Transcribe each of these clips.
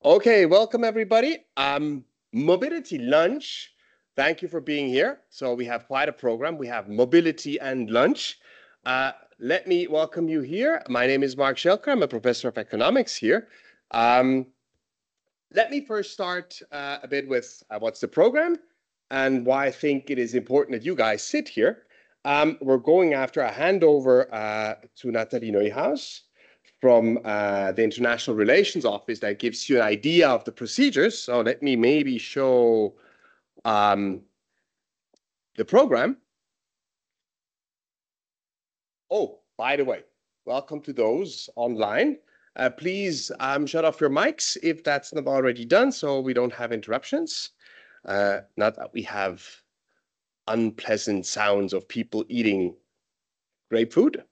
Okay, welcome everybody. Mobility Lunch. Thank you for being here. So we have quite a program. We have mobility and lunch. Let me welcome you here. My name is Mark Schelker. I'm a professor of economics here. Um, Let me first start a bit with what's the program and why I think it is important that you guys sit here. We're going after a handover to Nathalie Neuhaus from the International Relations Office that gives you an idea of the procedures. So let me maybe show the program. Oh, by the way, welcome to those online. Please shut off your mics if that's not already done so we don't have interruptions. Not that we have unpleasant sounds of people eating grape food.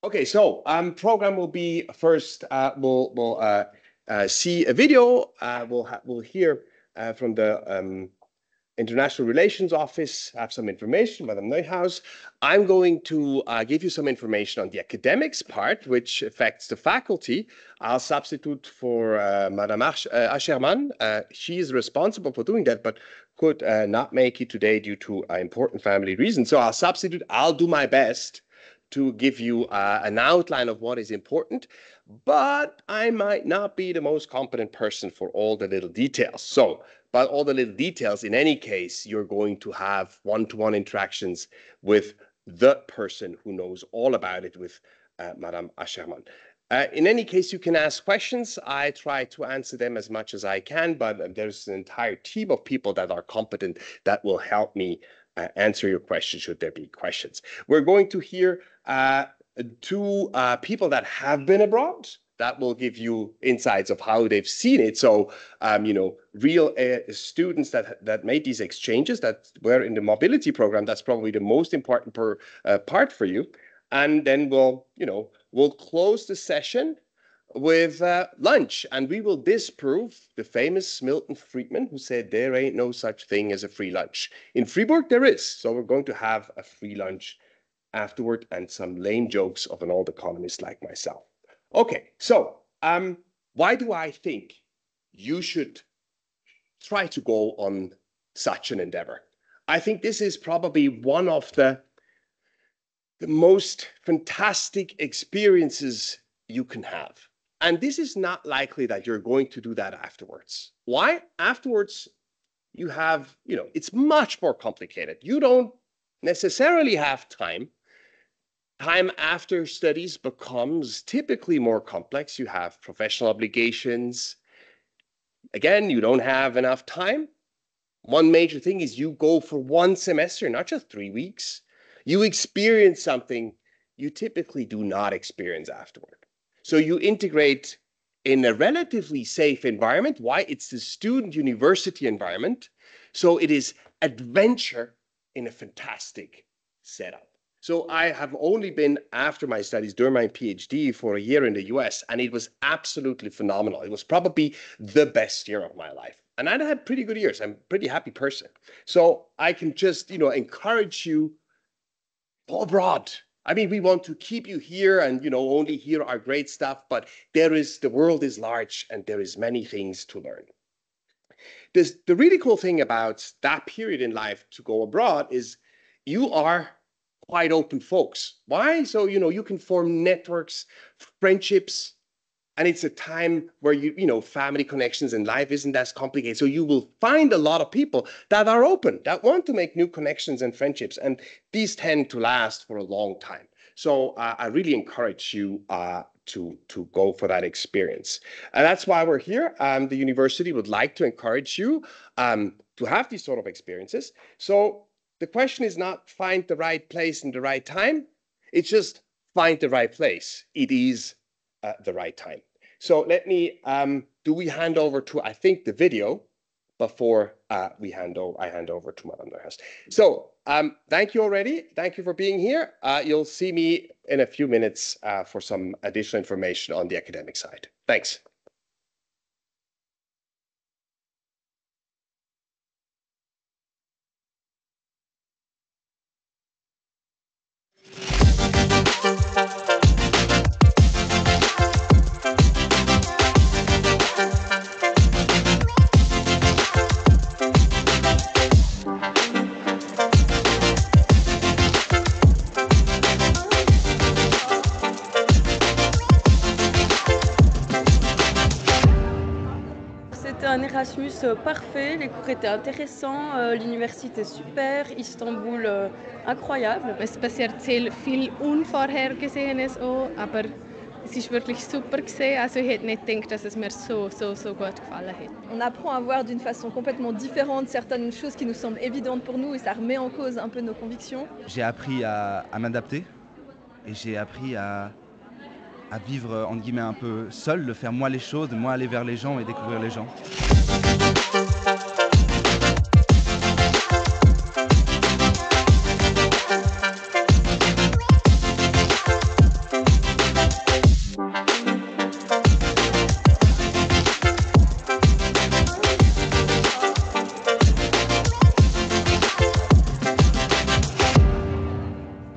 Okay, so program will be first. We'll see a video. We'll hear from the International Relations Office, have some information, Madame Neuhaus. I'm going to give you some information on the academics part, which affects the faculty. I'll substitute for Madame Aschermann. She is responsible for doing that, but could not make it today due to important family reasons. So I'll substitute. I'll do my best to give you an outline of what is important, but I might not be the most competent person for all the little details. So, but all the little details, in any case, you're going to have one-to-one interactions with the person who knows all about it, with Madame Aschermann. In any case, you can ask questions. I try to answer them as much as I can, but there's an entire team of people that are competent that will help me answer your questions should there be questions. We're going to hear two people that have been abroad that will give you insights of how they've seen it. So, real students that made these exchanges that were in the mobility program, that's probably the most important part for you. And then we'll close the session with lunch, and we will disprove the famous Milton Friedman, who said there ain't no such thing as a free lunch. In Fribourg, there is. So we're going to have a free lunch afterward and some lame jokes of an old economist like myself. Okay, so why do I think you should try to go on such an endeavor? I think this is probably one of the most fantastic experiences you can have. And this is not likely that you're going to do that afterwards. Why? Afterwards, you have, it's much more complicated. You don't necessarily have time. Time after studies becomes typically more complex. You have professional obligations. Again, you don't have enough time. One major thing is you go for one semester, not just 3 weeks. You experience something you typically do not experience afterward. So you integrate in a relatively safe environment. Why? It's the student university environment. So it is adventure in a fantastic setup. So I have only been after my studies during my PhD for a year in the US, and it was absolutely phenomenal. It was probably the best year of my life. And I had pretty good years. I'm a pretty happy person. So I can just, encourage you, go abroad. I mean, we want to keep you here and, only hear our great stuff, but the world is large and there is many things to learn. The really cool thing about that period in life to go abroad is you are quite open folks. Why? So, you can form networks, friendships, and it's a time where family connections and life isn't as complicated. So you will find a lot of people that are open, that want to make new connections and friendships, and these tend to last for a long time. So I really encourage you to go for that experience. And that's why we're here. The university would like to encourage you to have these sort of experiences. So the question is not find the right place and the right time. It's just find the right place. It is the right time. So let me, do we hand over to, I think, the video before I hand over to Madame Neuhaus. So thank you already. Thank you for being here. You'll see me in a few minutes for some additional information on the academic side. Thanks. Erasmus parfait, les cours étaient intéressants, l'université super, Istanbul incroyable. Es passiert sehr viel Unvorhergesehenes auch, aber es ist wirklich super gewesen. Also ich hätte nicht gedacht, dass es mir so gut gefallen hat. On apprend à voir d'une façon complètement différente certaines choses qui nous semblent évidentes pour nous et ça remet en cause un peu nos convictions. J'ai appris à m'adapter et j'ai appris à vivre entre guillemets un peu seul, de faire moi les choses, de moi aller vers les gens et découvrir les gens.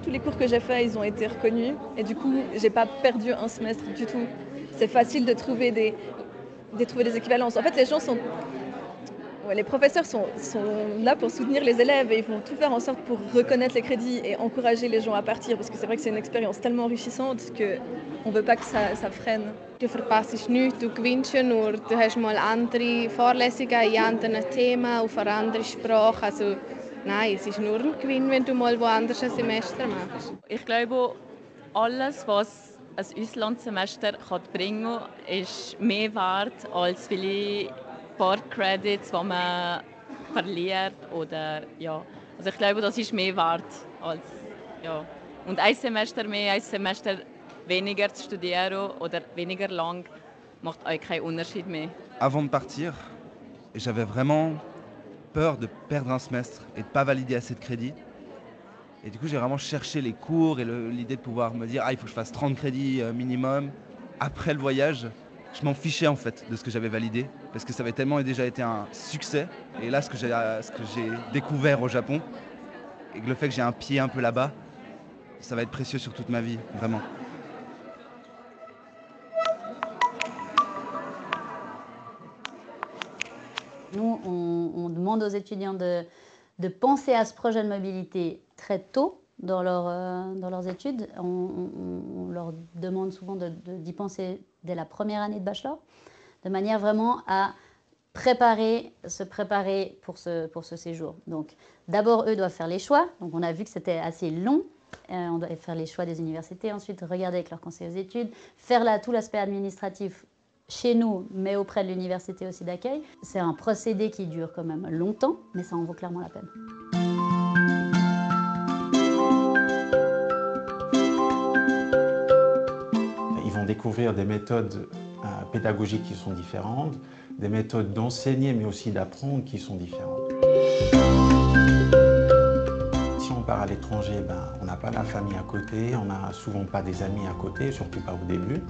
Tous les cours que j'ai faits, ils ont été reconnus et du coup, j'ai pas perdu un semestre du tout. C'est facile de trouver des équivalences. En fait, les professeurs sont là pour soutenir les élèves et ils vont tout faire en sorte pour reconnaître les crédits et encourager les gens à partir parce que c'est vrai que c'est une expérience tellement enrichissante qu'on ne veut pas que ça freine. Du verpasst nichts, du gewinnst ja nur. Du hast mal andere Vorlesungen in anderen Themen, auf einer anderen Sprache. Also nein, es ist nur ein Gewinn, wenn du mal woanders ein Semester machst. Ich glaube, alles, was ein Auslandssemester bringen kann, ist mehr wert als viele paar Credits, die man verliert. Oder, ja. Also ich glaube, das ist mehr wert als... Ja. Und ein Semester mehr, ein Semester weniger zu studieren oder weniger lang macht auch keinen Unterschied mehr. Avant de partir, j'avais vraiment peur de perdre un semestre et de ne pas valider assez de crédits. Et du coup, j'ai vraiment cherché les cours et l'idée de pouvoir me dire « Ah, il faut que je fasse 30 crédits minimum ». Après le voyage, je m'en fichais en fait de ce que j'avais validé parce que ça avait tellement déjà été un succès. Et là, ce que j'ai découvert au Japon et que le fait que j'ai un pied un peu là-bas, ça va être précieux sur toute ma vie, vraiment. Nous, on demande aux étudiants de penser à ce projet de mobilité très tôt dans leurs études. On leur demande souvent d'y penser dès la première année de bachelor, de manière vraiment à se préparer pour ce séjour. Donc, d'abord, eux doivent faire les choix. Donc, on a vu que c'était assez long. On doit faire les choix des universités, ensuite regarder avec leur conseil aux études, faire tout l'aspect administratif chez nous, mais auprès de l'université aussi d'accueil. C'est un procédé qui dure quand même longtemps, mais ça en vaut clairement la peine. Ils vont découvrir des méthodes pédagogiques qui sont différentes, des méthodes d'enseigner mais aussi d'apprendre qui sont différentes. Si on part à l'étranger, on n'a pas la famille à côté, on n'a souvent pas des amis à côté, surtout pas au début.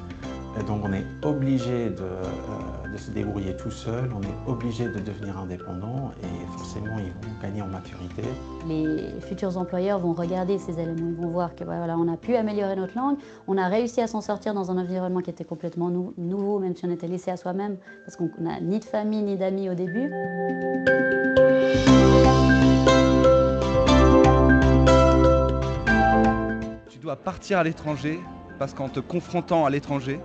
Et donc on est obligé de se débrouiller tout seul, on est obligé de devenir indépendant et forcément ils vont gagner en maturité. Les futurs employeurs vont regarder ces éléments, ils vont voir que voilà, on a pu améliorer notre langue, on a réussi à s'en sortir dans un environnement qui était complètement nouveau, même si on était laissé à soi-même, parce qu'on n'a ni de famille ni d'amis au début. Tu dois partir à l'étranger parce qu'en te confrontant à l'étranger,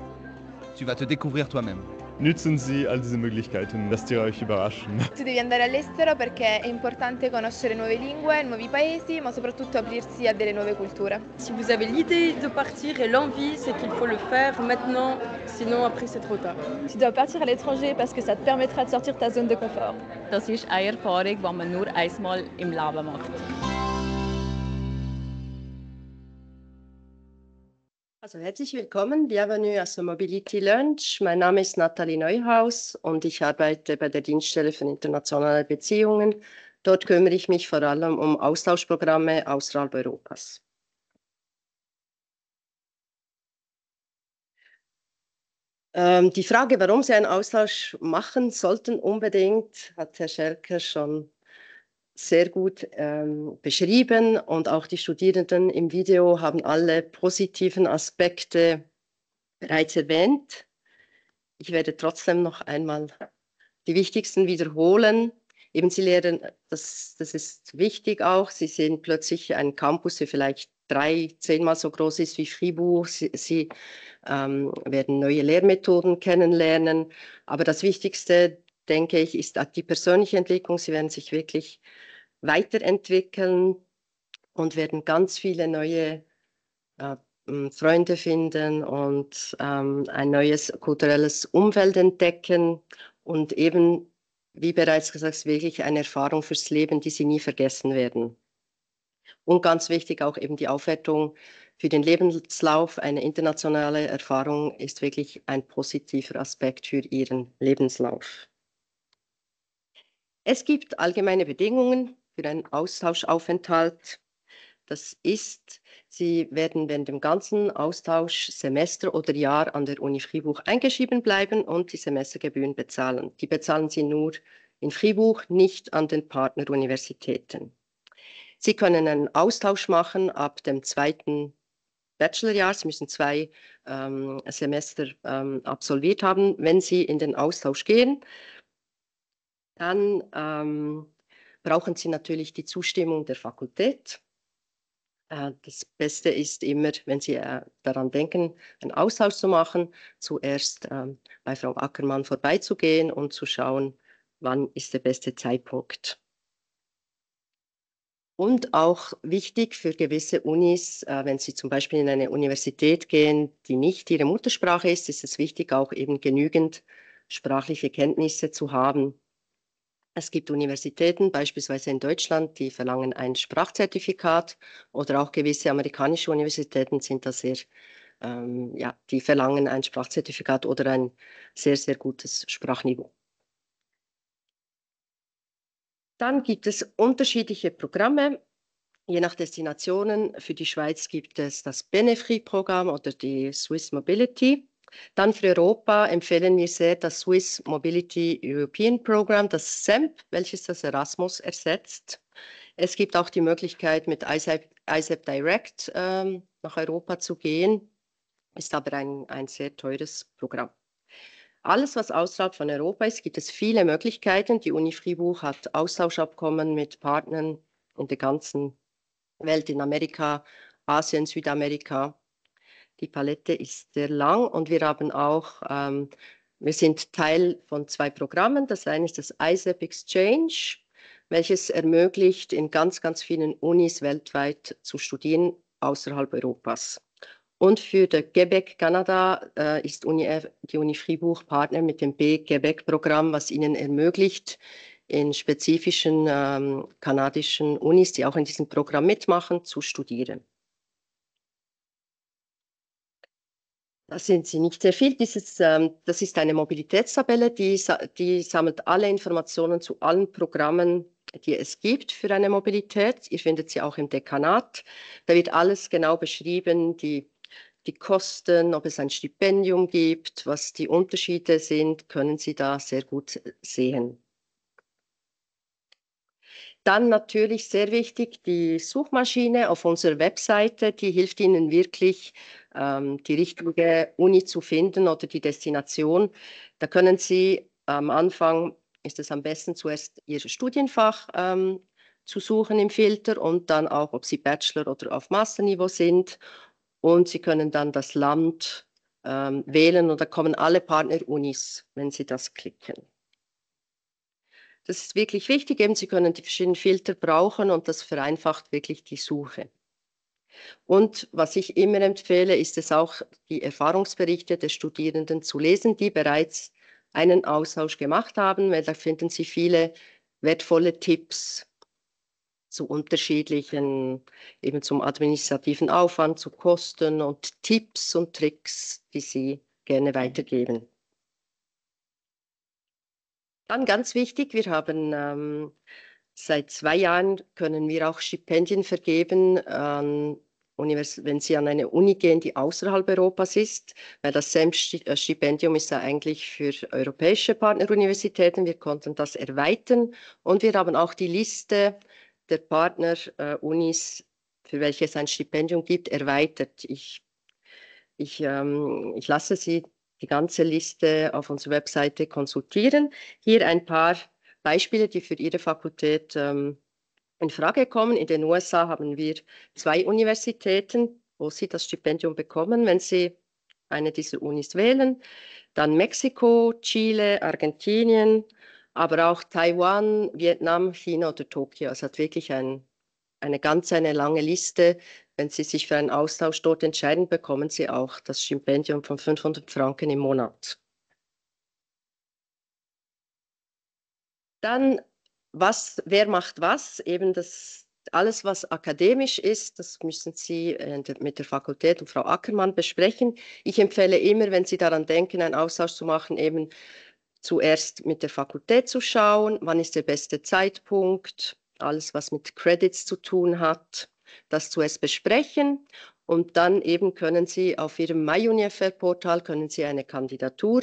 tu vas te découvrir toi-même. Nutzen Sie all diese Möglichkeiten, lasst ihr euch überraschen. Tu devi andare all'estero perché è importante conoscere nuove lingue, nuovi paesi, ma soprattutto aprirsi a delle nuove culture. Si vous avez l'idée de partir et l'envie, c'est qu'il faut le faire maintenant, sinon après c'est trop tard. Tu dois partir à l'étranger parce que ça te permettra de sortir de ta zone de confort. Das ist eine Erfahrung, die man nur einmal im Leben macht. Also herzlich willkommen, bienvenue à ce Mobility Lunch. Mein Name ist Nathalie Neuhaus und ich arbeite bei der Dienststelle für internationale Beziehungen. Dort kümmere ich mich vor allem um Austauschprogramme außerhalb Europas. Die Frage, warum Sie einen Austausch machen sollten unbedingt, hat Herr Schelker schon sehr gut beschrieben und auch die Studierenden im Video haben alle positiven Aspekte bereits erwähnt. Ich werde trotzdem noch einmal die wichtigsten wiederholen. Eben Sie lernen, das ist wichtig auch, Sie sehen plötzlich einen Campus, der vielleicht 10-mal so groß ist wie Fribourg. Sie werden neue Lehrmethoden kennenlernen. Aber das Wichtigste, denke ich, ist die persönliche Entwicklung. Sie werden sich wirklich weiterentwickeln und werden ganz viele neue Freunde finden und ein neues kulturelles Umfeld entdecken und eben, wie bereits gesagt, wirklich eine Erfahrung fürs Leben, die sie nie vergessen werden. Und ganz wichtig auch eben die Aufwertung für den Lebenslauf. Eine internationale Erfahrung ist wirklich ein positiver Aspekt für ihren Lebenslauf. Es gibt allgemeine Bedingungen für einen Austauschaufenthalt. Das ist, Sie werden während dem ganzen Austauschsemester oder Jahr an der Uni Fribourg eingeschrieben bleiben und die Semestergebühren bezahlen. Die bezahlen Sie nur in Fribourg, nicht an den Partneruniversitäten. Sie können einen Austausch machen ab dem 2. Bachelorjahr. Sie müssen 2 Semester absolviert haben. Wenn Sie in den Austausch gehen, dann brauchen Sie natürlich die Zustimmung der Fakultät. Das Beste ist immer, wenn Sie daran denken, einen Austausch zu machen, zuerst bei Frau Ackermann vorbeizugehen und zu schauen, wann ist der beste Zeitpunkt. Und auch wichtig für gewisse Unis, wenn Sie zum Beispiel in eine Universität gehen, die nicht Ihre Muttersprache ist, ist es wichtig, auch eben genügend sprachliche Kenntnisse zu haben. Es gibt Universitäten, beispielsweise in Deutschland, die verlangen ein Sprachzertifikat oder auch gewisse amerikanische Universitäten sind da sehr, ja, die verlangen ein Sprachzertifikat oder ein sehr, sehr gutes Sprachniveau. Dann gibt es unterschiedliche Programme, je nach Destinationen. Für die Schweiz gibt es das Benefri-Programm oder die Swiss Mobility. Dann für Europa empfehlen wir sehr das Swiss Mobility European Program, das SEMP, welches das Erasmus ersetzt. Es gibt auch die Möglichkeit, mit ISEP Direct nach Europa zu gehen, ist aber ein sehr teures Programm. Alles, was außerhalb von Europa ist, gibt es viele Möglichkeiten. Die Uni Fribourg hat Austauschabkommen mit Partnern in der ganzen Welt, in Amerika, Asien, Südamerika. Die Palette ist sehr lang und wir haben auch, wir sind Teil von 2 Programmen. Das eine ist das ISEP Exchange, welches ermöglicht, in ganz, ganz vielen Unis weltweit zu studieren, außerhalb Europas. Und für der Quebec Kanada ist die Uni Fribourg Partner mit dem B-Quebec-Programm, was ihnen ermöglicht, in spezifischen kanadischen Unis, die auch in diesem Programm mitmachen, zu studieren. Da sind sie nicht sehr viel. Das ist eine Mobilitätstabelle, die sammelt alle Informationen zu allen Programmen, die es gibt für eine Mobilität. Ihr findet sie auch im Dekanat. Da wird alles genau beschrieben, die Kosten, ob es ein Stipendium gibt, was die Unterschiede sind, können Sie da sehr gut sehen. Dann natürlich sehr wichtig, die Suchmaschine auf unserer Webseite, die hilft Ihnen wirklich, die richtige Uni zu finden oder die Destination. Da können Sie am Anfang, ist es am besten zuerst Ihr Studienfach zu suchen im Filter und dann auch, ob Sie Bachelor- oder auf Masterniveau sind. Und Sie können dann das Land wählen und da kommen alle Partnerunis, wenn Sie das klicken. Das ist wirklich wichtig, eben Sie können die verschiedenen Filter brauchen und das vereinfacht wirklich die Suche. Und was ich immer empfehle, ist es auch, die Erfahrungsberichte der Studierenden zu lesen, die bereits einen Austausch gemacht haben, weil da finden Sie viele wertvolle Tipps zu unterschiedlichen, eben zum administrativen Aufwand, zu Kosten und Tipps und Tricks, die Sie gerne weitergeben. Dann ganz wichtig, wir haben seit 2 Jahren können wir auch Stipendien vergeben, wenn Sie an eine Uni gehen, die außerhalb Europas ist, weil das SEM-Stipendium ist ja eigentlich für europäische Partneruniversitäten. Wir konnten das erweitern und wir haben auch die Liste der Partnerunis, für welche es ein Stipendium gibt, erweitert. Ich lasse Sie die ganze Liste auf unserer Webseite konsultieren. Hier ein paar Beispiele, die für Ihre Fakultät in Frage kommen. In den USA haben wir 2 Universitäten, wo Sie das Stipendium bekommen, wenn Sie eine dieser Unis wählen. Dann Mexiko, Chile, Argentinien, aber auch Taiwan, Vietnam, China oder Tokio. Es hat wirklich eine eine lange Liste. Wenn Sie sich für einen Austausch dort entscheiden, bekommen Sie auch das Stipendium von 500 Franken im Monat. Dann, wer macht was? Eben alles, was akademisch ist, das müssen Sie mit der Fakultät und Frau Ackermann besprechen. Ich empfehle immer, wenn Sie daran denken, einen Austausch zu machen, eben zuerst mit der Fakultät zu schauen, wann ist der beste Zeitpunkt, alles, was mit Credits zu tun hat, das zuerst besprechen. Und dann eben können Sie auf Ihrem MyUniFR-Portal können Sie eine Kandidatur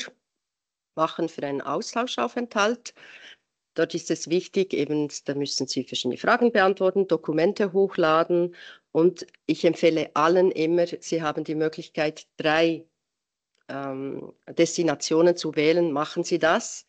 machen für einen Austauschaufenthalt. Dort ist es wichtig, eben, da müssen Sie verschiedene Fragen beantworten, Dokumente hochladen und ich empfehle allen immer, Sie haben die Möglichkeit, 3 Destinationen zu wählen. Machen Sie das,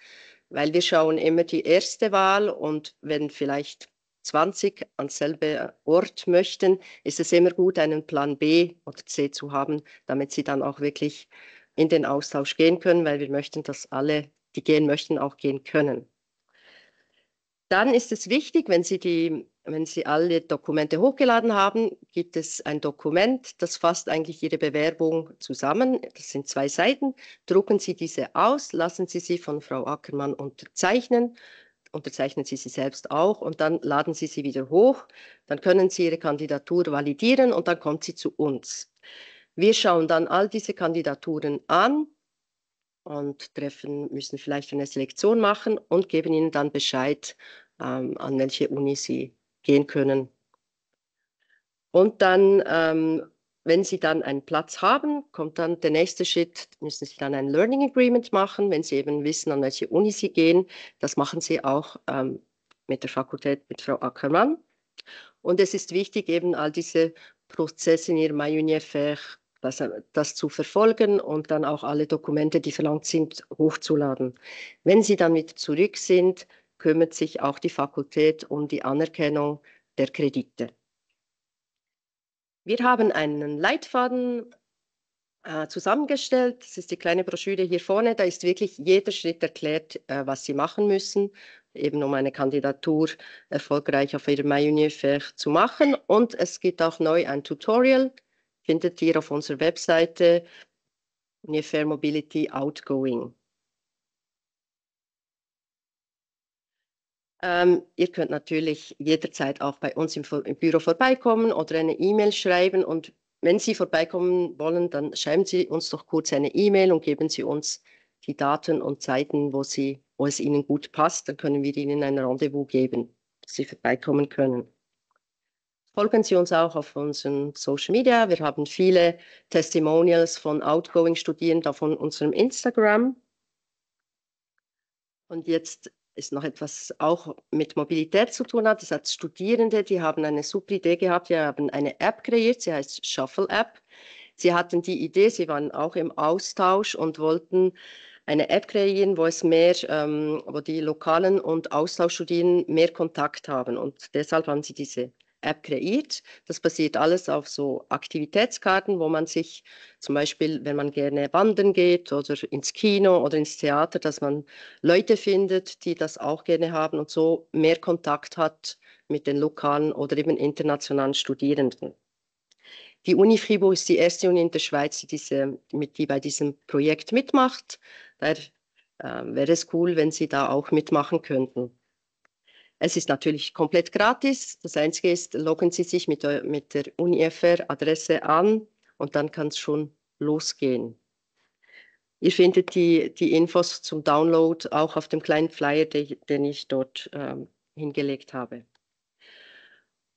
weil wir schauen immer die erste Wahl und wenn vielleicht 20 an selben Ort möchten, ist es immer gut, einen Plan B oder C zu haben, damit Sie dann auch wirklich in den Austausch gehen können, weil wir möchten, dass alle, die gehen möchten, auch gehen können. Dann ist es wichtig, wenn Sie alle Dokumente hochgeladen haben, gibt es ein Dokument, das fasst eigentlich Ihre Bewerbung zusammen. Das sind 2 Seiten. Drucken Sie diese aus, lassen Sie sie von Frau Ackermann unterzeichnen. Unterzeichnen Sie sie selbst auch und dann laden Sie sie wieder hoch. Dann können Sie Ihre Kandidatur validieren und dann kommt sie zu uns. Wir schauen dann all diese Kandidaturen an und müssen vielleicht eine Selektion machen und geben Ihnen dann Bescheid, an welche Uni Sie gehen können. Und dann, wenn Sie dann einen Platz haben, kommt dann der nächste Schritt, müssen Sie dann ein Learning Agreement machen, wenn Sie eben wissen, an welche Uni Sie gehen. Das machen Sie auch mit der Fakultät, mit Frau Ackermann. Und es ist wichtig, eben all diese Prozesse in Ihrem MyUniFR das zu verfolgen und dann auch alle Dokumente, die verlangt sind, hochzuladen. Wenn Sie dann wieder zurück sind, kümmert sich auch die Fakultät um die Anerkennung der Kredite. Wir haben einen Leitfaden zusammengestellt. Das ist die kleine Broschüre hier vorne. Da ist wirklich jeder Schritt erklärt, was Sie machen müssen, eben um eine Kandidatur erfolgreich auf Ihrem MyUniFR zu machen. Und es gibt auch neu ein Tutorial, findet ihr auf unserer Webseite UniFR Mobility Outgoing. Ihr könnt natürlich jederzeit auch bei uns im Büro vorbeikommen oder eine E-Mail schreiben. Und wenn Sie vorbeikommen wollen, dann schreiben Sie uns doch kurz eine E-Mail und geben Sie uns die Daten und Zeiten, wo es Ihnen gut passt. Dann können wir Ihnen ein Rendezvous geben, dass Sie vorbeikommen können. Folgen Sie uns auch auf unseren Social Media. Wir haben viele Testimonials von Outgoing-Studierenden auf unserem Instagram. Und jetzt ist noch etwas auch mit Mobilität zu tun hat. Das hat Studierende, die haben eine super Idee gehabt, die haben eine App kreiert, sie heißt Shuffle App. Sie hatten die Idee, sie waren auch im Austausch und wollten eine App kreieren, wo wo die lokalen und Austauschstudierenden mehr Kontakt haben. Und deshalb haben sie diese App kreiert. Das basiert alles auf so Aktivitätskarten, wo man sich zum Beispiel, wenn man gerne wandern geht oder ins Kino oder ins Theater, dass man Leute findet, die das auch gerne haben und so mehr Kontakt hat mit den lokalen oder eben internationalen Studierenden. Die Uni Fribourg ist die erste Uni in der Schweiz, die bei diesem Projekt mitmacht. Daher wäre es cool, wenn Sie da auch mitmachen könnten. Es ist natürlich komplett gratis. Das Einzige ist, loggen Sie sich mit der UniFR-Adresse an und dann kann es schon losgehen. Ihr findet die Infos zum Download auch auf dem kleinen Flyer, den ich dort hingelegt habe.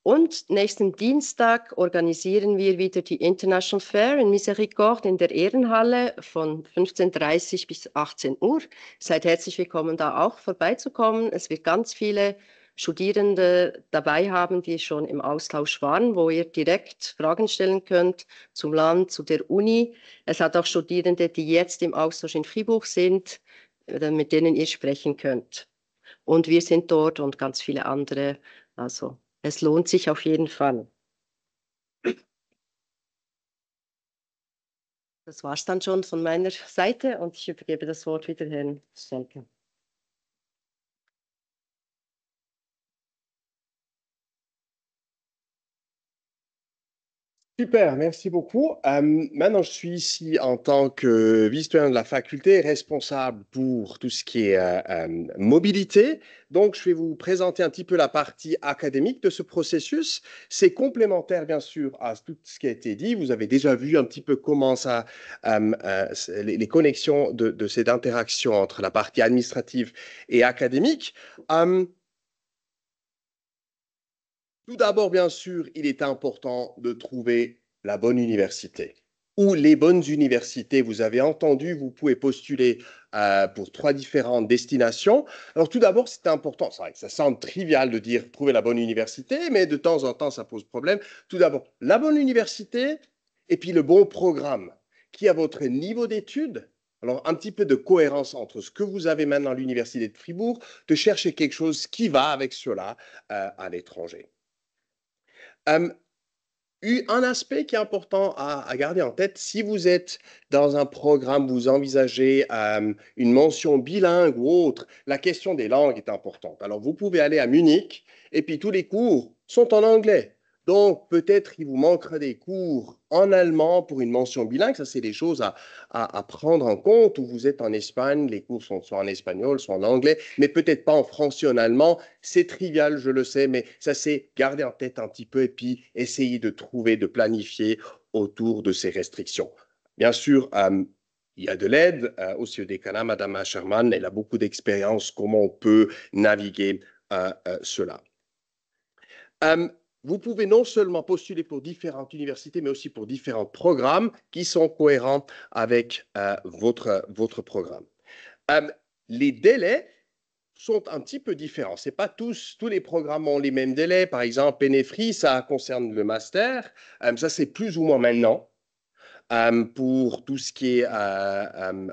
Und nächsten Dienstag organisieren wir wieder die International Fair in Miséricorde in der Ehrenhalle von 15:30 bis 18 Uhr. Seid herzlich willkommen, da auch vorbeizukommen. Es wird ganz viele Studierende dabei haben, die schon im Austausch waren, wo ihr direkt Fragen stellen könnt zum Land, zu der Uni. Es hat auch Studierende, die jetzt im Austausch in Fribourg sind, mit denen ihr sprechen könnt. Und wir sind dort und ganz viele andere. Also es lohnt sich auf jeden Fall. Das war es dann schon von meiner Seite und ich übergebe das Wort wieder Herrn Stelke. Super, merci beaucoup. Maintenant, je suis ici en tant que vice-doyen de la faculté, responsable pour tout ce qui est mobilité. Donc, je vais vous présenter un petit peu la partie académique de ce processus. C'est complémentaire, bien sûr, à tout ce qui a été dit. Vous avez déjà vu un petit peu comment ça, les connexions de cette interaction entre la partie administrative et académique. Tout d'abord, bien sûr, il est important de trouver la bonne université ou les bonnes universités. Vous avez entendu, vous pouvez postuler pour 3 différentes destinations. Alors tout d'abord, c'est important. C'est vrai que ça semble trivial de dire trouver la bonne université, mais de temps en temps, ça pose problème. Tout d'abord, la bonne université et puis le bon programme qui a votre niveau d'études. Alors, un petit peu de cohérence entre ce que vous avez maintenant à l'Université de Fribourg, de chercher quelque chose qui va avec cela à l'étranger. Un aspect qui est important à garder en tête, si vous êtes dans un programme, vous envisagez une mention bilingue ou autre, la question des langues est importante. Alors, vous pouvez aller à Munich et puis tous les cours sont en anglais. Donc, peut-être il vous manquera des cours en allemand pour une mention bilingue. Ça, c'est des choses à prendre en compte. Où vous êtes en Espagne, les cours sont soit en espagnol, soit en anglais, mais peut-être pas en français ou en allemand. C'est trivial, je le sais, mais ça, c'est garder en tête un petit peu et puis essayer de trouver, de planifier autour de ces restrictions. Bien sûr, il y a de l'aide au CEDECANA. Madame Sherman, elle a beaucoup d'expérience, comment on peut naviguer cela. Vous pouvez non seulement postuler pour différentes universités, mais aussi pour différents programmes qui sont cohérents avec votre programme. Les délais sont un petit peu différents. C'est pas tous les programmes ont les mêmes délais. Par exemple, Pénéfri, ça concerne le master. Ça, c'est plus ou moins maintenant. Pour tout ce qui est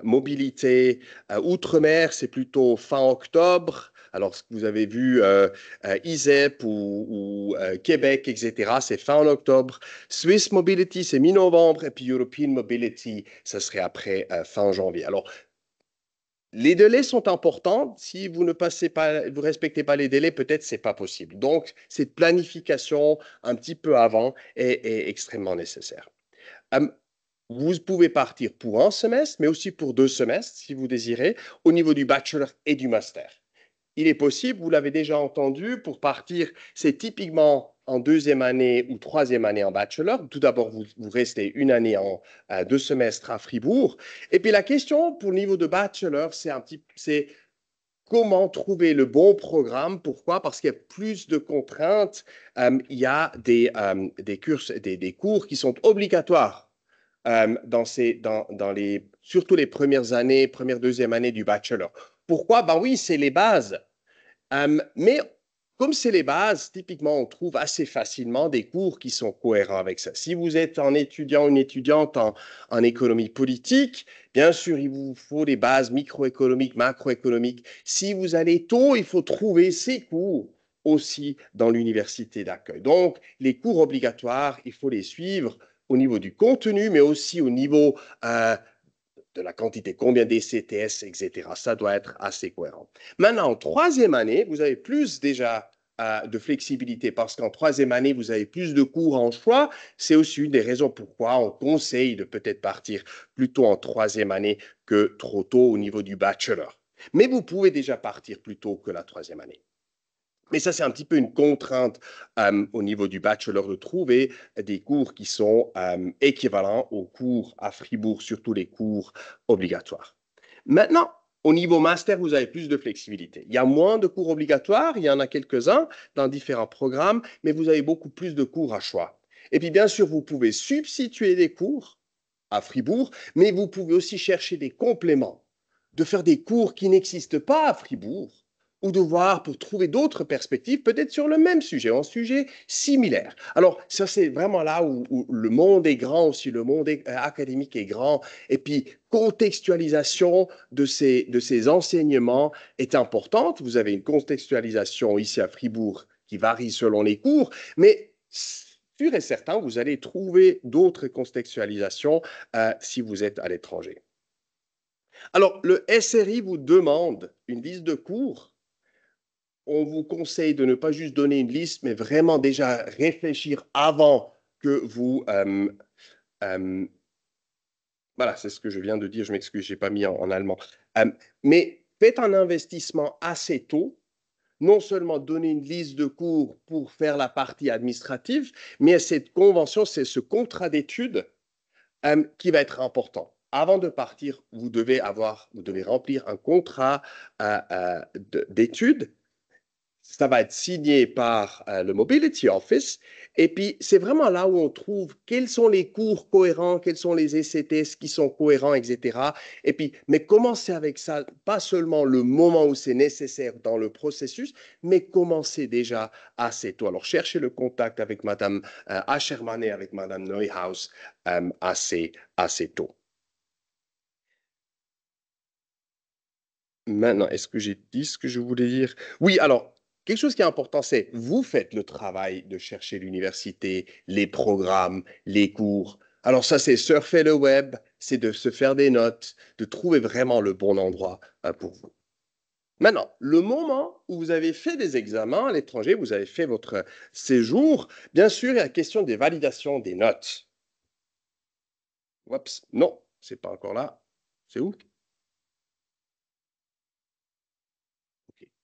mobilité outre-mer, c'est plutôt fin octobre. Alors, ce que vous avez vu, ISEP ou Québec, etc., c'est fin octobre. Swiss Mobility, c'est mi-novembre. Et puis European Mobility, ça serait après fin janvier. Alors, les délais sont importants. Si vous ne vous respectez pas les délais, peut-être c'est pas possible. Donc, cette planification un petit peu avant est extrêmement nécessaire. Vous pouvez partir pour un semestre, mais aussi pour 2 semestres, si vous désirez, au niveau du bachelor et du master. Il est possible, vous l'avez déjà entendu, pour partir, c'est typiquement en 2e année ou 3e année en bachelor. Tout d'abord, vous restez 1 année en 2 semestres à Fribourg. Et puis la question pour le niveau de bachelor, c'est comment trouver le bon programme. Pourquoi? Parce qu'il y a plus de contraintes. Il y a des cours qui sont obligatoires surtout les premières années, première, 2e année du bachelor. Pourquoi? Ben oui, c'est les bases. Mais comme c'est les bases, typiquement, on trouve assez facilement des cours qui sont cohérents avec ça. Si vous êtes un étudiant ou une étudiante en économie politique, bien sûr, il vous faut des bases microéconomiques, macroéconomiques. Si vous allez tôt, il faut trouver ces cours aussi dans l'université d'accueil. Donc, les cours obligatoires, il faut les suivre au niveau du contenu, mais aussi au niveau de la quantité, combien d'ECTS, etc. Ça doit être assez cohérent. Maintenant, en 3e année, vous avez plus déjà de flexibilité parce qu'en 3e année, vous avez plus de cours en choix. C'est aussi une des raisons pourquoi on conseille de peut-être partir plutôt en 3e année que trop tôt au niveau du bachelor. Mais vous pouvez déjà partir plus tôt que la 3e année. Mais ça, c'est un petit peu une contrainte au niveau du bachelor de trouver des cours qui sont équivalents aux cours à Fribourg, surtout les cours obligatoires. Maintenant, au niveau master, vous avez plus de flexibilité. Il y a moins de cours obligatoires, il y en a quelques-uns dans différents programmes, mais vous avez beaucoup plus de cours à choix. Et puis, bien sûr, vous pouvez substituer des cours à Fribourg, mais vous pouvez aussi chercher des compléments, de faire des cours qui n'existent pas à Fribourg, ou de voir pour trouver d'autres perspectives, peut-être sur le même sujet, un sujet similaire. Alors, ça, c'est vraiment là où le monde est grand aussi, le monde académique est grand, et puis contextualisation de ces enseignements est importante. Vous avez une contextualisation ici à Fribourg qui varie selon les cours, mais sûr et certain, vous allez trouver d'autres contextualisations si vous êtes à l'étranger. Alors, le SRI vous demande une liste de cours. On vous conseille de ne pas juste donner une liste, mais vraiment déjà réfléchir avant que vous... voilà, c'est ce que je viens de dire, je m'excuse, je n'ai pas mis en allemand. Mais faites un investissement assez tôt, non seulement donner une liste de cours pour faire la partie administrative, mais cette convention, c'est ce contrat d'études qui va être important. Avant de partir, vous devez remplir un contrat d'études. Ça va être signé par le Mobility Office. Et puis, c'est vraiment là où on trouve quels sont les cours cohérents, quels sont les ECTS qui sont cohérents, etc. Et puis, mais commencez avec ça, pas seulement le moment où c'est nécessaire dans le processus, mais commencez déjà assez tôt. Alors, cherchez le contact avec Madame Aschermann et avec Madame Neuhaus assez tôt. Maintenant, est-ce que j'ai dit ce que je voulais dire? Oui, alors, quelque chose qui est important, c'est vous faites le travail de chercher l'université, les programmes, les cours. Alors ça, c'est surfer le web, c'est de se faire des notes, de trouver vraiment le bon endroit pour vous. Maintenant, le moment où vous avez fait des examens à l'étranger, vous avez fait votre séjour, bien sûr, il y a la question des validations des notes. Oups, non, c'est pas encore là. C'est où?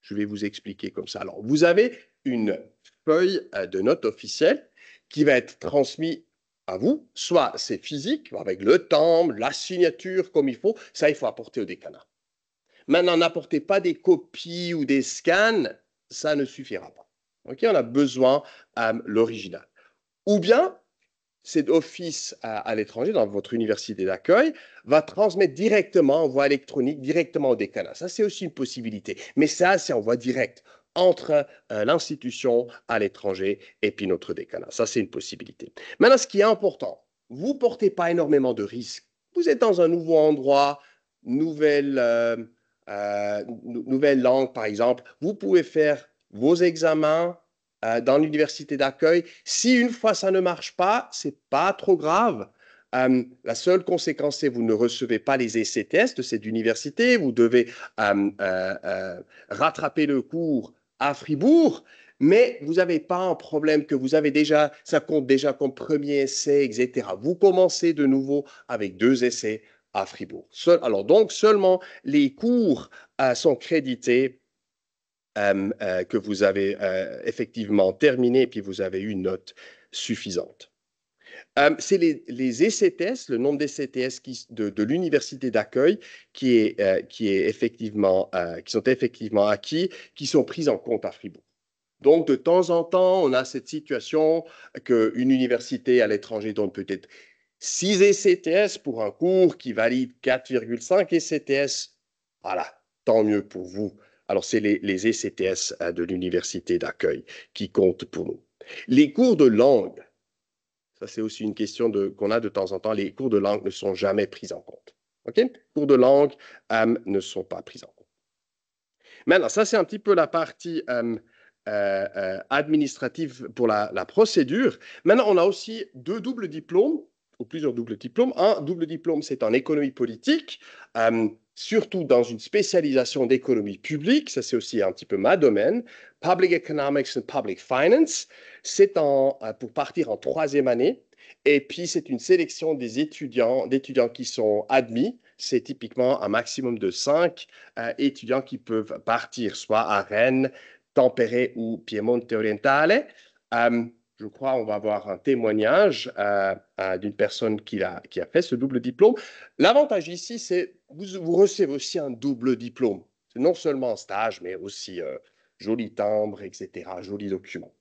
Je vais vous expliquer comme ça. Alors, vous avez une feuille de notes officielle qui va être transmise à vous. Soit c'est physique, avec le timbre, la signature comme il faut. Ça, il faut apporter au décanat. Maintenant, n'apportez pas des copies ou des scans. Ça ne suffira pas. OK, on a besoin de l'original. Ou bien, cet office à l'étranger, dans votre université d'accueil, va transmettre directement en voie électronique, directement au décanat. Ça, c'est aussi une possibilité. Mais ça, c'est en voie directe entre l'institution à l'étranger et puis notre décanat. Ça, c'est une possibilité. Maintenant, ce qui est important, vous ne portez pas énormément de risques. Vous êtes dans un nouveau endroit, nouvelle langue, par exemple. Vous pouvez faire vos examens dans l'université d'accueil. Si une fois ça ne marche pas, c'est pas trop grave. La seule conséquence, c'est que vous ne recevez pas les ECTS de cette université. Vous devez rattraper le cours à Fribourg, mais vous n'avez pas un problème que vous avez déjà, ça compte déjà comme premier essai, etc. Vous commencez de nouveau avec 2 essais à Fribourg. Alors donc, seulement les cours sont crédités que vous avez effectivement terminé et puis vous avez eu une note suffisante. C'est les ECTS, le nombre d'ECTS de l'université d'accueil qui sont effectivement acquis, qui sont pris en compte à Fribourg. Donc, de temps en temps, on a cette situation qu'une université à l'étranger donne peut-être 6 ECTS pour un cours qui valide 4,5 ECTS. Voilà, tant mieux pour vous. Alors, c'est les ECTS de l'université d'accueil qui comptent pour nous. Les cours de langue, ça c'est aussi une question qu'on a de temps en temps, les cours de langue ne sont jamais pris en compte. OK? Les cours de langue ne sont pas pris en compte. Maintenant, ça c'est un petit peu la partie administrative pour la procédure. Maintenant, on a aussi 2 doubles diplômes, ou plusieurs doubles diplômes. Un double diplôme, c'est en économie politique, surtout dans une spécialisation d'économie publique. Ça, c'est aussi un petit peu ma domaine. Public Economics and Public Finance. C'est pour partir en 3e année. Et puis, c'est une sélection des étudiants qui sont admis. C'est typiquement un maximum de 5 étudiants qui peuvent partir, soit à Rennes, Tampere ou Piemonte Orientale. Je crois qu'on va avoir un témoignage d'une personne qui a fait ce double diplôme. L'avantage ici, c'est que vous recevez aussi un double diplôme. C'est non seulement un stage, mais aussi joli timbre, etc., joli document.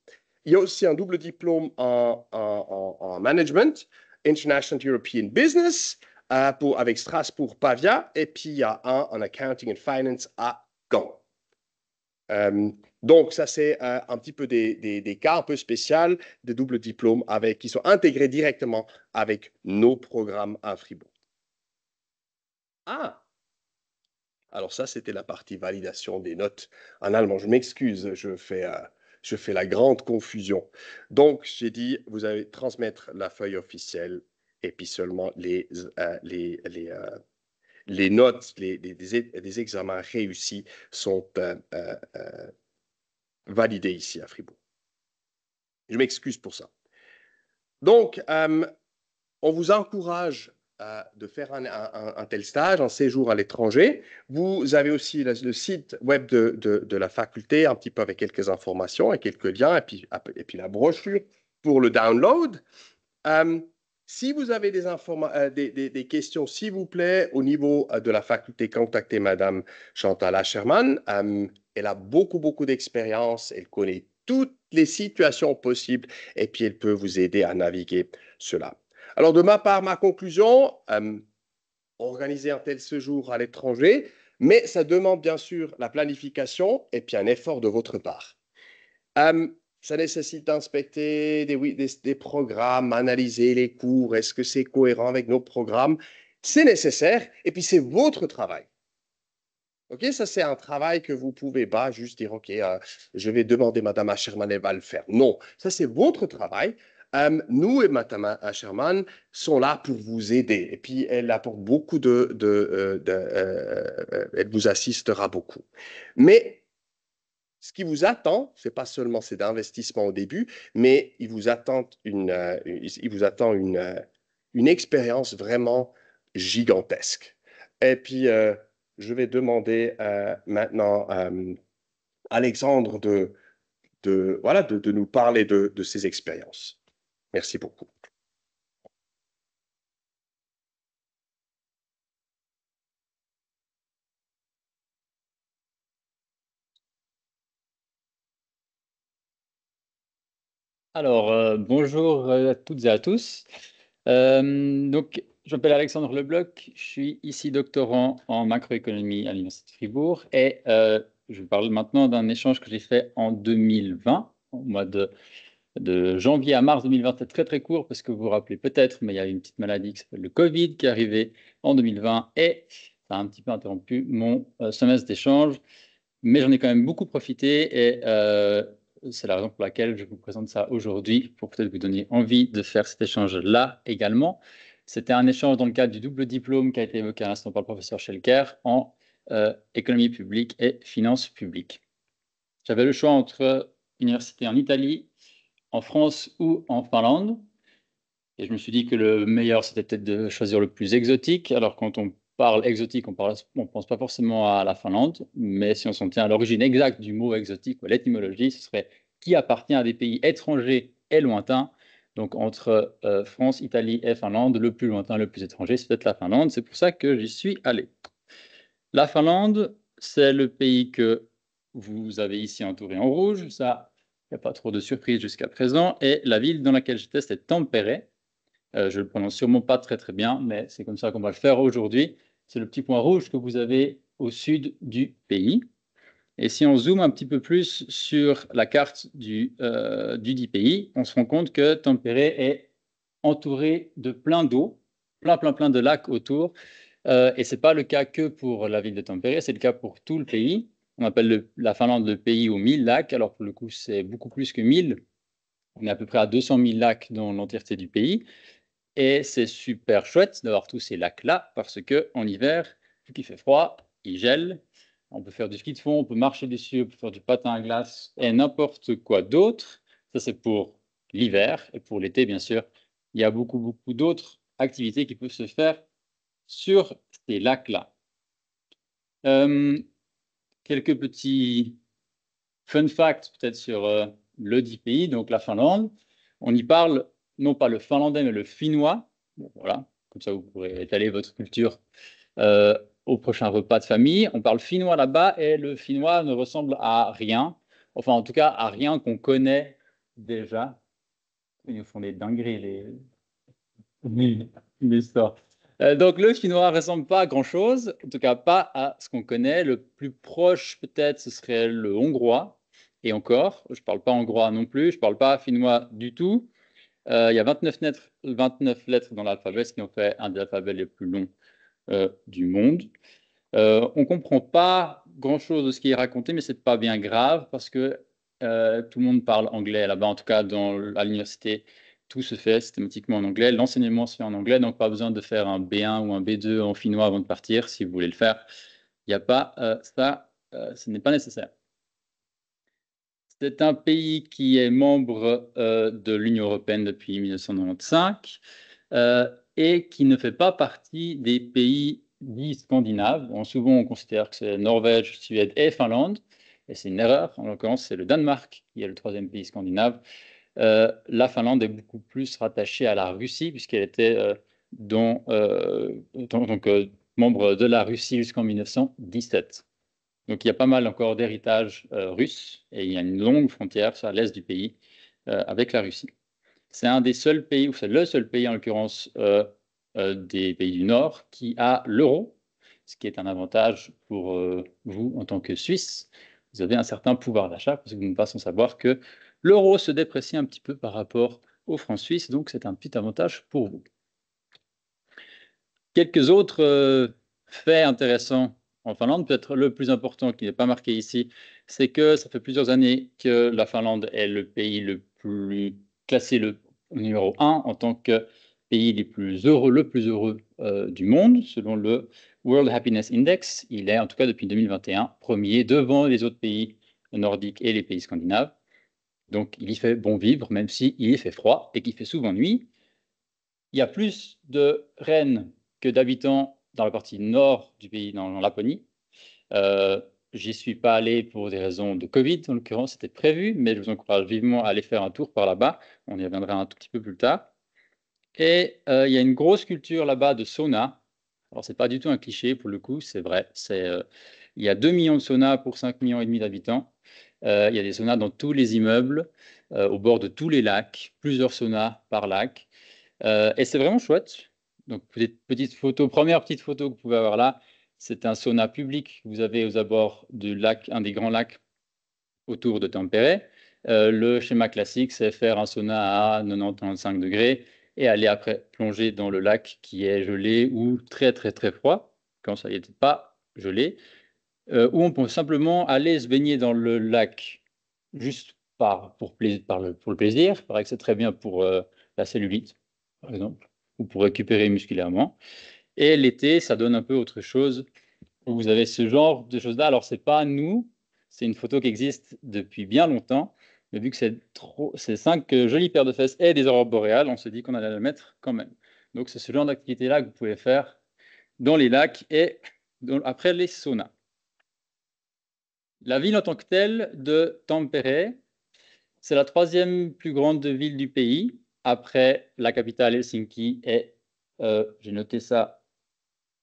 Il y a aussi un double diplôme en management, International European Business, avec Strasbourg-Pavia, et puis il y a un en Accounting and Finance à Gand. Donc, ça, c'est un petit peu des cas un peu spéciaux de double diplôme qui sont intégrés directement avec nos programmes à Fribourg. Ah! Alors ça, c'était la partie validation des notes en allemand. Je m'excuse, je fais la grande confusion. Donc, j'ai dit, vous allez transmettre la feuille officielle et puis seulement les notes, des examens réussis sont validés ici à Fribourg. Je m'excuse pour ça. Donc, on vous encourage de faire un tel stage, un séjour à l'étranger. Vous avez aussi le site web de la faculté, un petit peu avec quelques informations et quelques liens, et puis la brochure pour le download. Si vous avez des questions, s'il vous plaît, au niveau de la faculté, contactez Madame Chantal Ascherman. Elle a beaucoup d'expérience, elle connaît toutes les situations possibles et puis elle peut vous aider à naviguer cela. Alors, de ma part, ma conclusion, organiser un tel séjour à l'étranger, mais ça demande bien sûr la planification et puis un effort de votre part. Ça nécessite d'inspecter des programmes, analyser les cours, est-ce que c'est cohérent avec nos programmes? C'est nécessaire et puis c'est votre travail. OK, ça c'est un travail que vous pouvez pas juste dire, OK, je vais demander Madame Ascherman, elle va le faire. Non, ça c'est votre travail. Nous et Madame Ascherman sont là pour vous aider. Et puis, elle apporte beaucoup elle vous assistera beaucoup. Mais ce qui vous attend, c'est pas seulement cet investissement au début, mais il vous attend une expérience vraiment gigantesque. Et puis, je vais demander maintenant Alexandre de nous parler de ses expériences. Merci beaucoup. Alors, bonjour à toutes et à tous. Donc, je m'appelle Alexandre Lebloch, je suis ici doctorant en macroéconomie à l'Université de Fribourg et je parle maintenant d'un échange que j'ai fait en 2020, au mois de janvier à mars 2020. C'est très court parce que vous vous rappelez peut-être, mais il y a une petite maladie qui s'appelle le Covid qui est arrivée en 2020 et ça a un petit peu interrompu mon semestre d'échange, mais j'en ai quand même beaucoup profité et c'est la raison pour laquelle je vous présente ça aujourd'hui, pour peut-être vous donner envie de faire cet échange-là également. C'était un échange dans le cadre du double diplôme qui a été évoqué à l'instant par le professeur Schelker en économie publique et finances publiques. J'avais le choix entre université en Italie, en France ou en Finlande. Et je me suis dit que le meilleur, c'était peut-être de choisir le plus exotique. Alors, quand on parle exotique, on ne pense pas forcément à la Finlande, mais si on s'en tient à l'origine exacte du mot exotique ou à l'étymologie, ce serait qui appartient à des pays étrangers et lointains. Donc, entre France, Italie et Finlande, le plus lointain, le plus étranger, c'est peut-être la Finlande. C'est pour ça que j'y suis allé. La Finlande, c'est le pays que vous avez ici entouré en rouge. Ça, il n'y a pas trop de surprises jusqu'à présent. Et la ville dans laquelle j'étais, c'était Tampere. Je le prononce sûrement pas très bien, mais c'est comme ça qu'on va le faire aujourd'hui. C'est le petit point rouge que vous avez au sud du pays. Et si on zoome un petit peu plus sur la carte du dit pays, on se rend compte que Tampere est entouré de plein d'eau, plein de lacs autour. Et ce n'est pas le cas que pour la ville de Tampere, c'est le cas pour tout le pays. On appelle la Finlande le pays aux 1000 lacs, alors pour le coup, c'est beaucoup plus que 1000. On est à peu près à 200 000 lacs dans l'entièreté du pays. Et c'est super chouette d'avoir tous ces lacs-là parce qu'en hiver, vu qu'il fait froid, il gèle. On peut faire du ski de fond, on peut marcher dessus, on peut faire du patin à glace et n'importe quoi d'autre. Ça, c'est pour l'hiver. Et pour l'été, bien sûr, il y a beaucoup d'autres activités qui peuvent se faire sur ces lacs-là. Quelques petits fun facts peut-être sur le dit pays, donc la Finlande. On y parle non pas le finlandais, mais le finnois. Bon, voilà, comme ça vous pourrez étaler votre culture au prochain repas de famille. On parle finnois là-bas et le finnois ne ressemble à rien. Enfin, en tout cas, à rien qu'on connaît déjà. Ils nous font des dingueries, les histoires. Donc, le finnois ne ressemble pas à grand-chose, en tout cas pas à ce qu'on connaît. Le plus proche, peut-être, ce serait le hongrois. Et encore, je ne parle pas hongrois non plus, je ne parle pas finnois du tout. Il y a 29 lettres dans l'alphabet, ce qui en fait un des alphabets les plus longs du monde. On ne comprend pas grand-chose de ce qui est raconté, mais ce n'est pas bien grave parce que tout le monde parle anglais là-bas. En tout cas, à l'université, tout se fait systématiquement en anglais. L'enseignement se fait en anglais, donc pas besoin de faire un B1 ou un B2 en finnois avant de partir. Si vous voulez le faire, il n'y a pas ça, ce n'est pas nécessaire. C'est un pays qui est membre de l'Union européenne depuis 1995 et qui ne fait pas partie des pays dits scandinaves. Bon, souvent, on considère que c'est Norvège, Suède et Finlande, et c'est une erreur. En l'occurrence, c'est le Danemark qui est le troisième pays scandinave. La Finlande est beaucoup plus rattachée à la Russie, puisqu'elle était membre de la Russie jusqu'en 1917. Donc il y a pas mal encore d'héritage russe, et il y a une longue frontière à l'est du pays avec la Russie. C'est un des seuls pays, ou c'est le seul pays en l'occurrence des pays du Nord, qui a l'euro, ce qui est un avantage pour vous en tant que Suisse. Vous avez un certain pouvoir d'achat, parce que vous ne pas sans savoir que l'euro se déprécie un petit peu par rapport au franc suisse, donc c'est un petit avantage pour vous. Quelques autres faits intéressants en Finlande, peut-être le plus important qui n'est pas marqué ici, c'est que ça fait plusieurs années que la Finlande est le pays le plus classé au numéro 1 en tant que pays le plus heureux du monde, selon le World Happiness Index. Il est, en tout cas depuis 2021, premier devant les autres pays nordiques et les pays scandinaves. Donc il y fait bon vivre, même s'il y fait froid et qu'il fait souvent nuit. Il y a plus de rennes que d'habitants dans la partie nord du pays, dans Laponie. J'y suis pas allé pour des raisons de Covid, en l'occurrence, c'était prévu, mais je vous encourage vivement à aller faire un tour par là-bas. On y reviendra un tout petit peu plus tard. Et il y a une grosse culture là-bas de sauna. Alors, c'est pas du tout un cliché, pour le coup, c'est vrai. Il y a 2 millions de saunas pour 5,5 millions d'habitants. Il y a des saunas dans tous les immeubles, au bord de tous les lacs, plusieurs saunas par lac. Et c'est vraiment chouette. Donc, petite photo, première petite photo que vous pouvez avoir là, c'est un sauna public que vous avez aux abords du lac, un des grands lacs autour de Tampere. Le schéma classique, c'est faire un sauna à 90-95 degrés et aller après plonger dans le lac qui est gelé ou très très très froid, quand ça n'était pas gelé, ou on peut simplement aller se baigner dans le lac juste pour le plaisir. Il paraît que c'est très bien pour la cellulite, par exemple, ou pour récupérer musculairement. Et l'été, ça donne un peu autre chose. Vous avez ce genre de choses-là. Alors, c'est pas nous, c'est une photo qui existe depuis bien longtemps. Mais vu que c'est 5 jolies paires de fesses et des aurores boréales, on se dit qu'on allait le mettre quand même. Donc, c'est ce genre d'activité-là que vous pouvez faire dans les lacs et après les saunas. La ville en tant que telle de Tampere, c'est la 3e plus grande ville du pays, après la capitale Helsinki et, j'ai noté ça,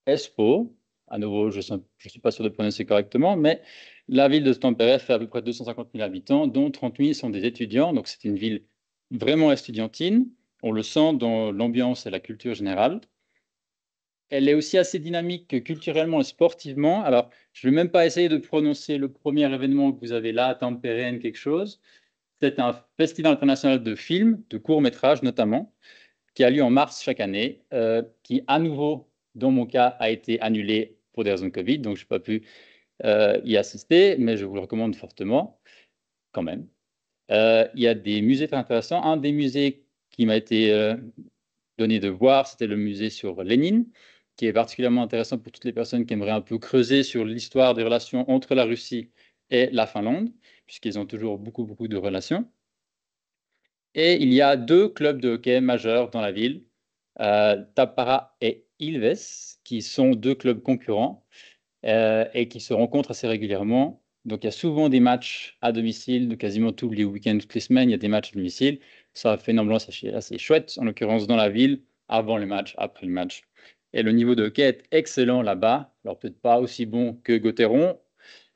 Espoo. À nouveau, je ne suis pas sûr de prononcer correctement, mais la ville de Tampere fait à peu près 250 000 habitants, dont 30 000 sont des étudiants. Donc, c'est une ville vraiment estudiantine. On le sent dans l'ambiance et la culture générale. Elle est aussi assez dynamique culturellement et sportivement. Alors, je ne vais même pas essayer de prononcer le premier événement que vous avez là, Tampere quelque chose. C'est un festival international de films, de courts-métrages notamment, qui a lieu en mars chaque année, qui à nouveau, dans mon cas, a été annulé pour des raisons de Covid, donc je n'ai pas pu y assister, mais je vous le recommande fortement, quand même. Il y a des musées très intéressants. Un des musées qui m'a été donné de voir, c'était le musée sur Lénine, qui est particulièrement intéressant pour toutes les personnes qui aimeraient un peu creuser sur l'histoire des relations entre la Russie et la Finlande, puisqu'ils ont toujours beaucoup, beaucoup de relations. Et il y a 2 clubs de hockey majeurs dans la ville, Tappara et Ilves, qui sont 2 clubs concurrents et qui se rencontrent assez régulièrement. Donc, il y a souvent des matchs à domicile, de quasiment tous les week-ends, toutes les semaines, il y a des matchs à domicile. Ça fait une ambiance assez chouette, en l'occurrence dans la ville, avant le match, après le match. Et le niveau de hockey est excellent là-bas. Alors, peut-être pas aussi bon que Gauthieron,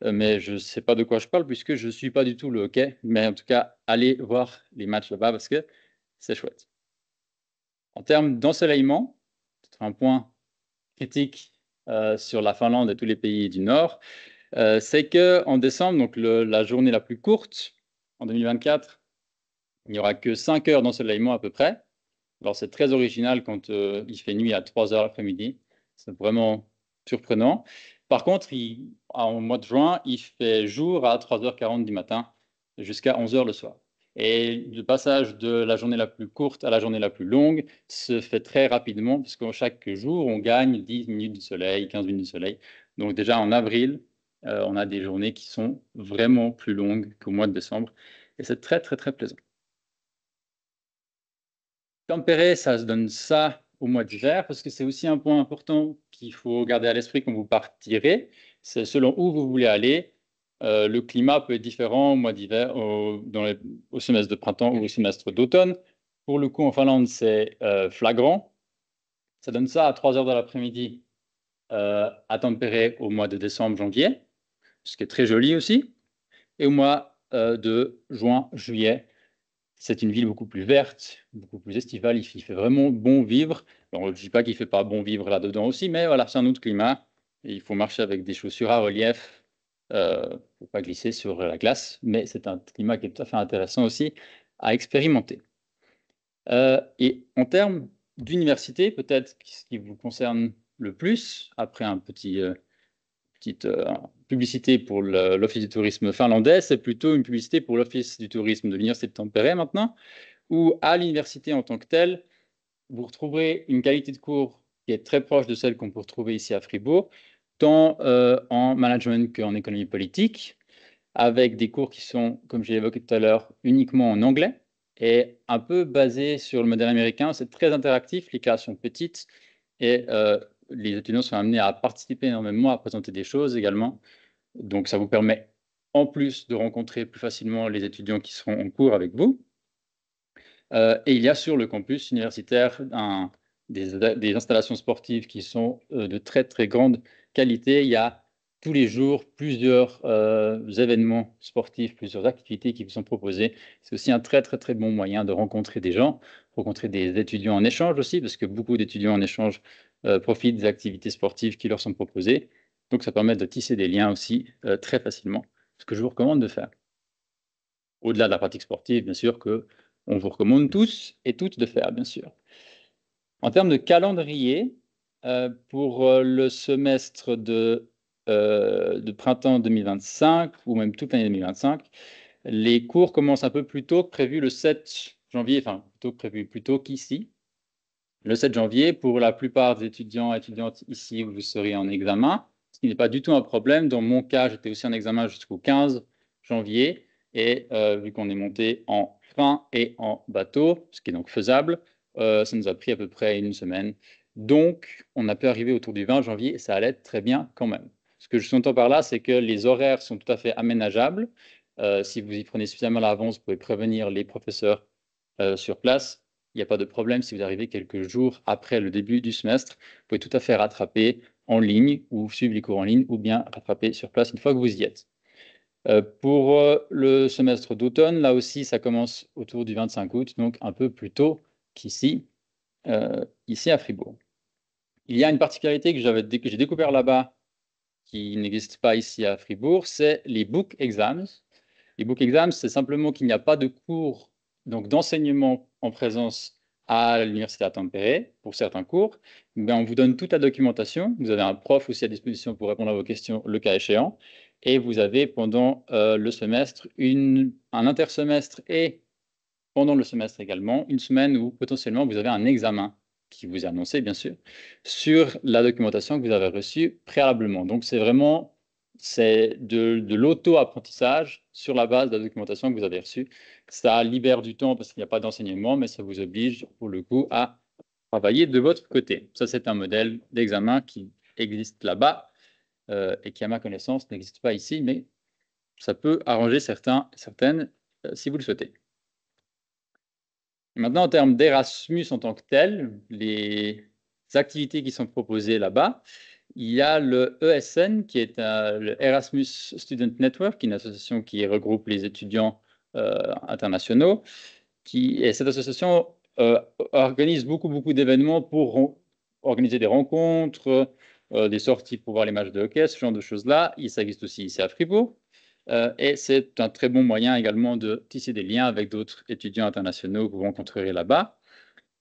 mais je ne sais pas de quoi je parle puisque je ne suis pas du tout le hockey. Mais en tout cas, allez voir les matchs là-bas parce que c'est chouette. En termes d'ensoleillement, c'est un point critique sur la Finlande et tous les pays du Nord, c'est qu'en décembre, donc la journée la plus courte, en 2024, il n'y aura que 5 heures d'ensoleillement à peu près. Alors c'est très original quand il fait nuit à 3 heures l'après-midi. C'est vraiment surprenant. Par contre, en mois de juin, il fait jour à 3h40 du matin jusqu'à 11h le soir. Et le passage de la journée la plus courte à la journée la plus longue se fait très rapidement, parce que chaque jour, on gagne 10 minutes de soleil, 15 minutes de soleil. Donc déjà en avril, On a des journées qui sont vraiment plus longues qu'au mois de décembre. Et c'est très, très, très plaisant. Tempérer, ça se donne ça au mois d'hiver, parce que c'est aussi un point important qu'il faut garder à l'esprit quand vous partirez. C'est selon où vous voulez aller. Le climat peut être différent au mois d'hiver, au semestre de printemps ou au semestre d'automne. Pour le coup, en Finlande, c'est flagrant. Ça donne ça à 3 heures de l'après-midi à Tampere au mois de décembre, janvier, ce qui est très joli aussi. Et au mois de juin, juillet, c'est une ville beaucoup plus verte, beaucoup plus estivale. Il fait vraiment bon vivre. Alors, je ne dis pas qu'il ne fait pas bon vivre là-dedans aussi, mais voilà, c'est un autre climat. Et il faut marcher avec des chaussures à relief pour ne pas glisser sur la glace. Mais c'est un climat qui est tout à fait intéressant aussi à expérimenter. Et en termes d'université, peut-être ce qui vous concerne le plus, après un petite publicité pour l'Office du tourisme finlandais, c'est plutôt une publicité pour l'Office du tourisme de l'Université de Tampere maintenant, où à l'université en tant que telle, vous retrouverez une qualité de cours qui est très proche de celle qu'on peut retrouver ici à Fribourg, tant en management qu'en économie politique, avec des cours qui sont, comme j'ai évoqué tout à l'heure, uniquement en anglais et un peu basés sur le modèle américain. C'est très interactif, les classes sont petites et les étudiants sont amenés à participer énormément, à présenter des choses également. Donc, ça vous permet, en plus, de rencontrer plus facilement les étudiants qui seront en cours avec vous. Et il y a sur le campus universitaire des installations sportives qui sont de très, très grande qualité. Il y a tous les jours plusieurs événements sportifs, plusieurs activités qui vous sont proposées. C'est aussi un très, très, très bon moyen de rencontrer des gens, rencontrer des étudiants en échange aussi, parce que beaucoup d'étudiants en échange profitent des activités sportives qui leur sont proposées. Donc, ça permet de tisser des liens aussi très facilement, ce que je vous recommande de faire. Au-delà de la pratique sportive, bien sûr, qu'on vous recommande tous et toutes de faire, bien sûr. En termes de calendrier, pour le semestre de printemps 2025, ou même toute l'année 2025, les cours commencent un peu plus tôt que prévu le 7 janvier, enfin, plutôt que prévu plus tôt qu'ici. Le 7 janvier, pour la plupart des étudiants et étudiantes ici, vous serez en examen, ce qui n'est pas du tout un problème. Dans mon cas, j'étais aussi en examen jusqu'au 15 janvier, et vu qu'on est monté en train et en bateau, ce qui est donc faisable, ça nous a pris à peu près une semaine. Donc, on a pu arriver autour du 20 janvier et ça allait très bien quand même. Ce que je sous-entends par là, c'est que les horaires sont tout à fait aménageables. Si vous y prenez suffisamment à l'avance, vous pouvez prévenir les professeurs sur place. Il n'y a pas de problème si vous arrivez quelques jours après le début du semestre. Vous pouvez tout à fait rattraper en ligne ou suivre les cours en ligne ou bien rattraper sur place une fois que vous y êtes. Pour le semestre d'automne, là aussi, ça commence autour du 25 août, donc un peu plus tôt qu'ici, ici à Fribourg. Il y a une particularité que j'ai découvert là-bas qui n'existe pas ici à Fribourg, c'est les book exams. Les book exams, c'est simplement qu'il n'y a pas de cours donc d'enseignement en présence à l'université à Tampere pour certains cours. Mais on vous donne toute la documentation. Vous avez un prof aussi à disposition pour répondre à vos questions le cas échéant. Et vous avez pendant le semestre un intersemestre et pendant le semestre également une semaine où potentiellement vous avez un examen qui vous est annoncé, bien sûr, sur la documentation que vous avez reçue préalablement. Donc, c'est vraiment de l'auto-apprentissage sur la base de la documentation que vous avez reçue. Ça libère du temps parce qu'il n'y a pas d'enseignement, mais ça vous oblige, pour le coup, à travailler de votre côté. Ça, c'est un modèle d'examen qui existe là-bas et qui, à ma connaissance, n'existe pas ici, mais ça peut arranger certaines si vous le souhaitez. Maintenant, en termes d'Erasmus en tant que tel, les activités qui sont proposées là-bas, il y a le ESN, qui est le Erasmus Student Network, qui est une association qui regroupe les étudiants internationaux. Et cette association organise beaucoup d'événements pour organiser des rencontres, des sorties pour voir les matchs de hockey, ce genre de choses-là. Ça existe aussi ici à Fribourg. Et c'est un très bon moyen également de tisser des liens avec d'autres étudiants internationaux que vous rencontrerez là-bas.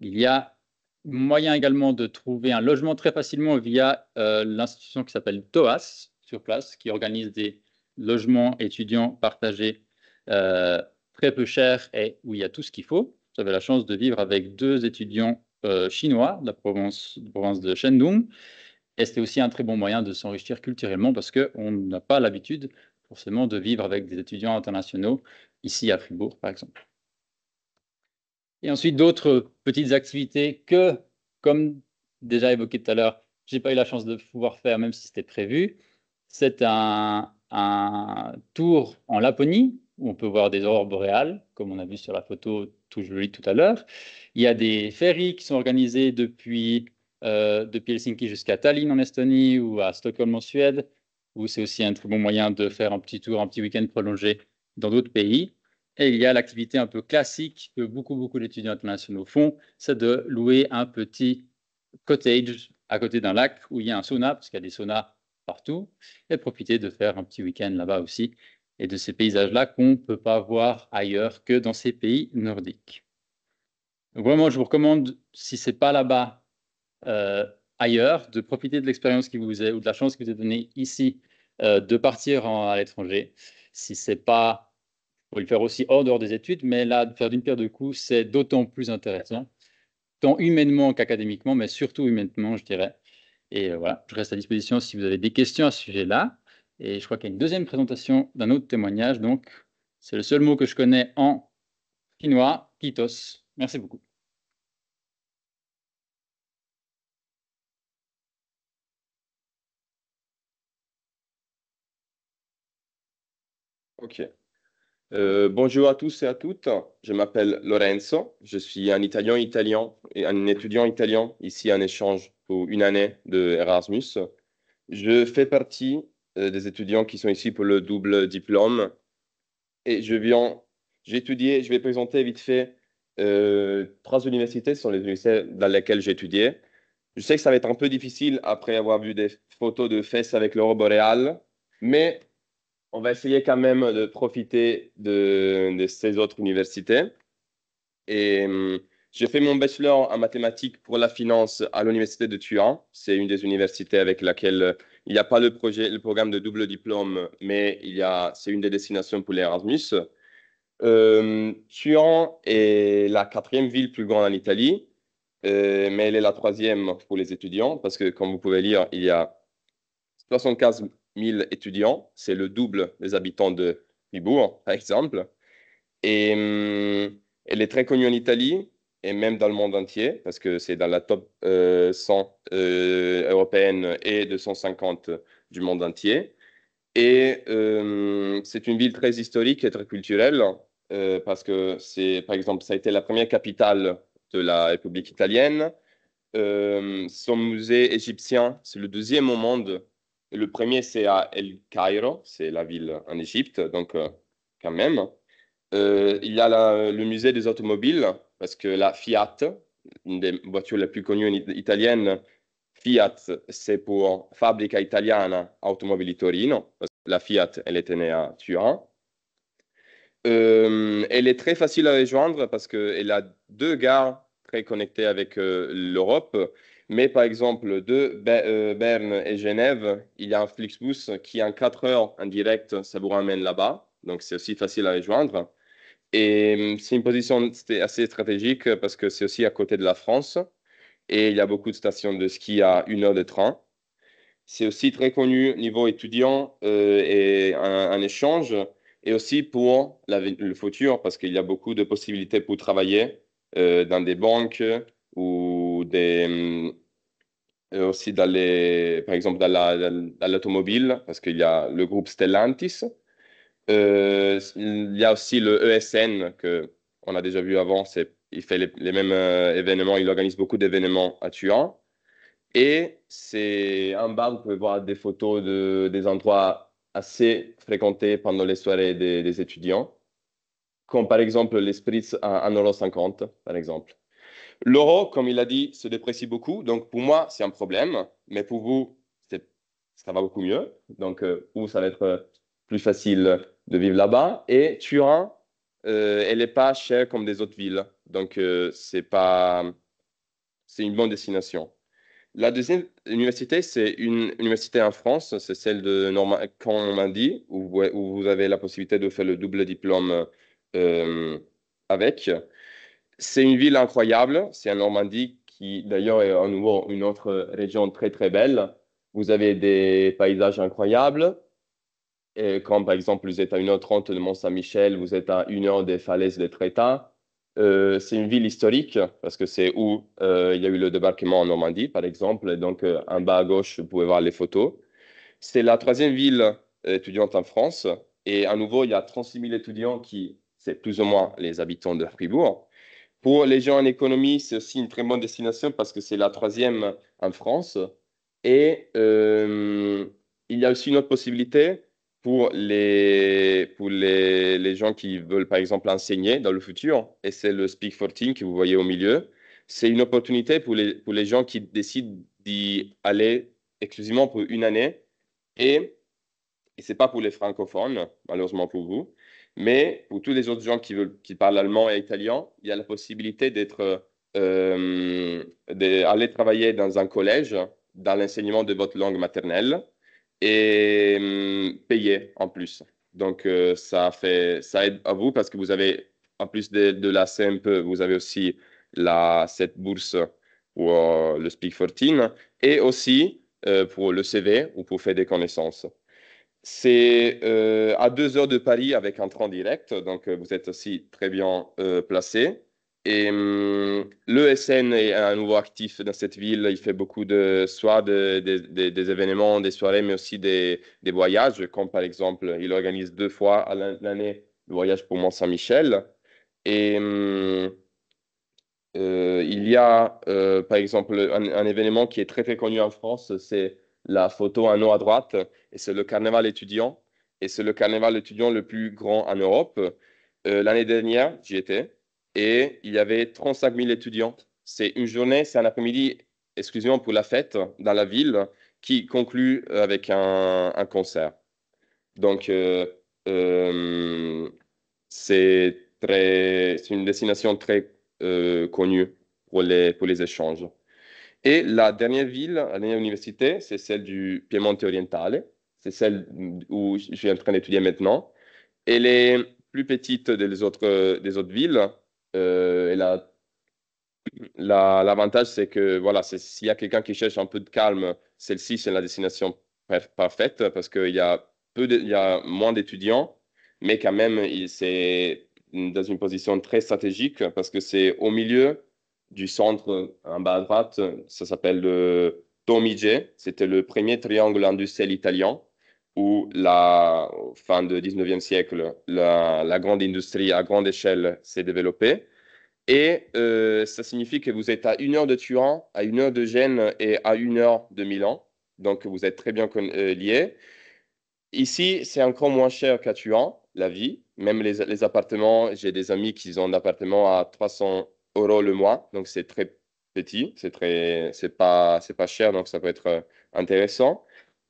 Il y a moyen également de trouver un logement très facilement via l'institution qui s'appelle TOAS sur place, qui organise des logements étudiants partagés très peu chers et où il y a tout ce qu'il faut. J'avais la chance de vivre avec 2 étudiants chinois de la province de Shandong. Et c'était aussi un très bon moyen de s'enrichir culturellement parce qu'on n'a pas l'habitude forcément de vivre avec des étudiants internationaux ici à Fribourg, par exemple. Et ensuite, d'autres petites activités que, comme déjà évoqué tout à l'heure, je n'ai pas eu la chance de pouvoir faire, même si c'était prévu. C'est un tour en Laponie, où on peut voir des aurores boréales, comme on a vu sur la photo tout jolie tout à l'heure. Il y a des ferries qui sont organisées depuis Helsinki jusqu'à Tallinn en Estonie ou à Stockholm en Suède, où c'est aussi un très bon moyen de faire un petit tour, un petit week-end prolongé dans d'autres pays. Et il y a l'activité un peu classique que beaucoup d'étudiants internationaux font, c'est de louer un petit cottage à côté d'un lac où il y a un sauna, parce qu'il y a des saunas partout, et profiter de faire un petit week-end là-bas aussi, et de ces paysages-là qu'on ne peut pas voir ailleurs que dans ces pays nordiques. Donc vraiment, je vous recommande, si ce n'est pas là-bas, ailleurs, de profiter de l'expérience qui vous est, ou de la chance qui vous est donnée ici, de partir à l'étranger. Si ce n'est pas... Il faut le faire aussi hors dehors des études, mais là, de faire d'une pierre deux coups, c'est d'autant plus intéressant, tant humainement qu'académiquement, mais surtout humainement, je dirais. Et voilà, je reste à disposition si vous avez des questions à ce sujet-là. Et je crois qu'il y a une deuxième présentation d'un autre témoignage. Donc, c'est le seul mot que je connais en finnois, kiitos. Merci beaucoup. Ok. Bonjour à tous et à toutes. Je m'appelle Lorenzo. Je suis un étudiant italien ici en échange pour une année de Erasmus. Je fais partie des étudiants qui sont ici pour le double diplôme et je vais présenter vite fait 3 universités, ce sont les universités dans lesquelles j'ai étudié. Je sais que ça va être un peu difficile après avoir vu des photos de fesses avec l'aurore boréale, mais on va essayer quand même de profiter de ces autres universités. Et j'ai fait mon bachelor en mathématiques pour la finance à l'université de Turin. C'est une des universités avec laquelle il n'y a pas le programme de double diplôme, mais c'est une des destinations pour l'Erasmus. Turin est la 4e ville plus grande en Italie, mais elle est la 3e pour les étudiants parce que, comme vous pouvez lire, il y a 75 000 étudiants. C'est le double des habitants de Fribourg, par exemple. Et elle est très connue en Italie et même dans le monde entier parce que c'est dans la top 100 européenne et 250 du monde entier. Et c'est une ville très historique et très culturelle parce que par exemple, ça a été la première capitale de la République italienne. Son musée égyptien, c'est le 2e au monde. Le premier, c'est à El Cairo, c'est la ville en Égypte, donc quand même. Il y a le musée des automobiles, parce que la Fiat, une des voitures les plus connues italiennes, Fiat, c'est pour Fabbrica Italiana Automobili Torino, parce que la Fiat, elle était née à Turin. Elle est très facile à rejoindre parce qu'elle a 2 gares très connectées avec l'Europe. Mais par exemple, de Berne et Genève, il y a un Flixbus qui en 4 heures en direct, ça vous ramène là-bas. Donc c'est aussi facile à rejoindre. Et c'est une position assez stratégique parce que c'est aussi à côté de la France. Et il y a beaucoup de stations de ski à 1 heure de train. C'est aussi très connu niveau étudiant et un échange. Et aussi pour le futur, parce qu'il y a beaucoup de possibilités pour travailler dans des banques ou aussi par exemple dans l'automobile, parce qu'il y a le groupe Stellantis. Il y a aussi le ESN qu'on a déjà vu avant. Il fait les mêmes événements, il organise beaucoup d'événements à Turin. Et c'est en bas, vous pouvez voir des photos des endroits assez fréquentés pendant les soirées des étudiants, comme par exemple les spritz à 1,50 €, par exemple. L'euro, comme il a dit, se déprécie beaucoup. Donc, pour moi, c'est un problème. Mais pour vous, ça va beaucoup mieux. Donc, pour vous, ça va être plus facile de vivre là-bas. Et Turin, elle n'est pas chère comme des autres villes. Donc, c'est une bonne destination. La deuxième université, c'est une université en France, c'est celle de Normandie, où vous avez la possibilité de faire le double diplôme avec. C'est une ville incroyable, c'est en Normandie qui d'ailleurs est à nouveau une autre région très très belle. Vous avez des paysages incroyables. Et comme par exemple, vous êtes à 1h30 de Mont-Saint-Michel, vous êtes à 1 heure des falaises de Tréta. C'est une ville historique parce que c'est où il y a eu le débarquement en Normandie, par exemple. Et donc, en bas à gauche, vous pouvez voir les photos. C'est la troisième ville étudiante en France. Et à nouveau, il y a 36 000 étudiants qui, c'est plus ou moins les habitants de Fribourg. Pour les gens en économie, c'est aussi une très bonne destination parce que c'est la troisième en France. Et il y a aussi une autre possibilité pour les gens qui veulent, par exemple, enseigner dans le futur. Et c'est le Speak 14 que vous voyez au milieu. C'est une opportunité pour les gens qui décident d'y aller exclusivement pour une année. Et ce n'est pas pour les francophones, malheureusement pour vous. Mais pour tous les autres gens qui parlent allemand et italien, il y a la possibilité d'aller travailler dans un collège, dans l'enseignement de votre langue maternelle et payer en plus. Donc, ça aide à vous parce que vous avez, en plus de la CMPE, vous avez aussi cette bourse pour le Speak 14 et aussi pour le CV ou pour faire des connaissances. C'est à 2 heures de Paris avec un train direct, donc vous êtes aussi très bien placé. Et l'ESN est à nouveau actif dans cette ville. Il fait beaucoup soit des événements, des soirées, mais aussi des voyages, comme par exemple, il organise 2 fois à l'année le voyage pour Mont-Saint-Michel. Et il y a, par exemple, un événement qui est très, très connu en France, c'est la photo en haut à droite, et c'est le carnaval étudiant. Et c'est le carnaval étudiant le plus grand en Europe. L'année dernière, j'y étais, et il y avait 35 000 étudiants. C'est une journée, c'est un après-midi exclusivement pour la fête dans la ville, qui conclut avec un concert. Donc, c'est une destination très connue pour les échanges. Et la dernière ville, la dernière université, c'est celle du Piemonte orientale. C'est celle où je suis en train d'étudier maintenant. Elle est plus petite des autres villes. Et l'avantage, c'est que voilà, s'il y a quelqu'un qui cherche un peu de calme, celle-ci, c'est la destination parfaite parce qu'il y a il y a moins d'étudiants, mais quand même, c'est dans une position très stratégique parce que c'est au milieu du centre, en bas à droite. Ça s'appelle le Tomige. C'était le premier triangle industriel italien où, au fin du 19e siècle, la grande industrie à grande échelle s'est développée. Et ça signifie que vous êtes à 1 heure de Turin, à 1 heure de Gênes et à 1 heure de Milan. Donc, vous êtes très bien liés. Ici, c'est encore moins cher qu'à Turin, la vie. Même les appartements, j'ai des amis qui ont un appartement à 300 € le mois. Donc, c'est très petit, c'est pas cher, donc ça peut être intéressant.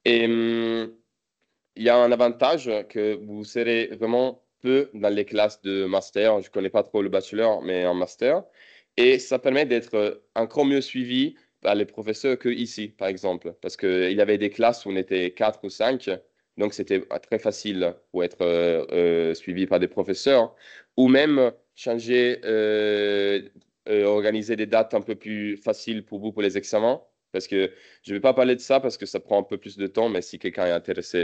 Et il y a un avantage que vous serez vraiment peu dans les classes de master. Je ne connais pas trop le bachelor, mais en master. Et ça permet d'être encore mieux suivi par les professeurs qu'ici, par exemple. Parce qu'il y avait des classes où on était 4 ou 5. Donc, c'était très facile pour être suivi par des professeurs. Ou même changer, organiser des dates un peu plus faciles pour vous pour les examens. Parce que je ne vais pas parler de ça parce que ça prend un peu plus de temps, mais si quelqu'un est intéressé,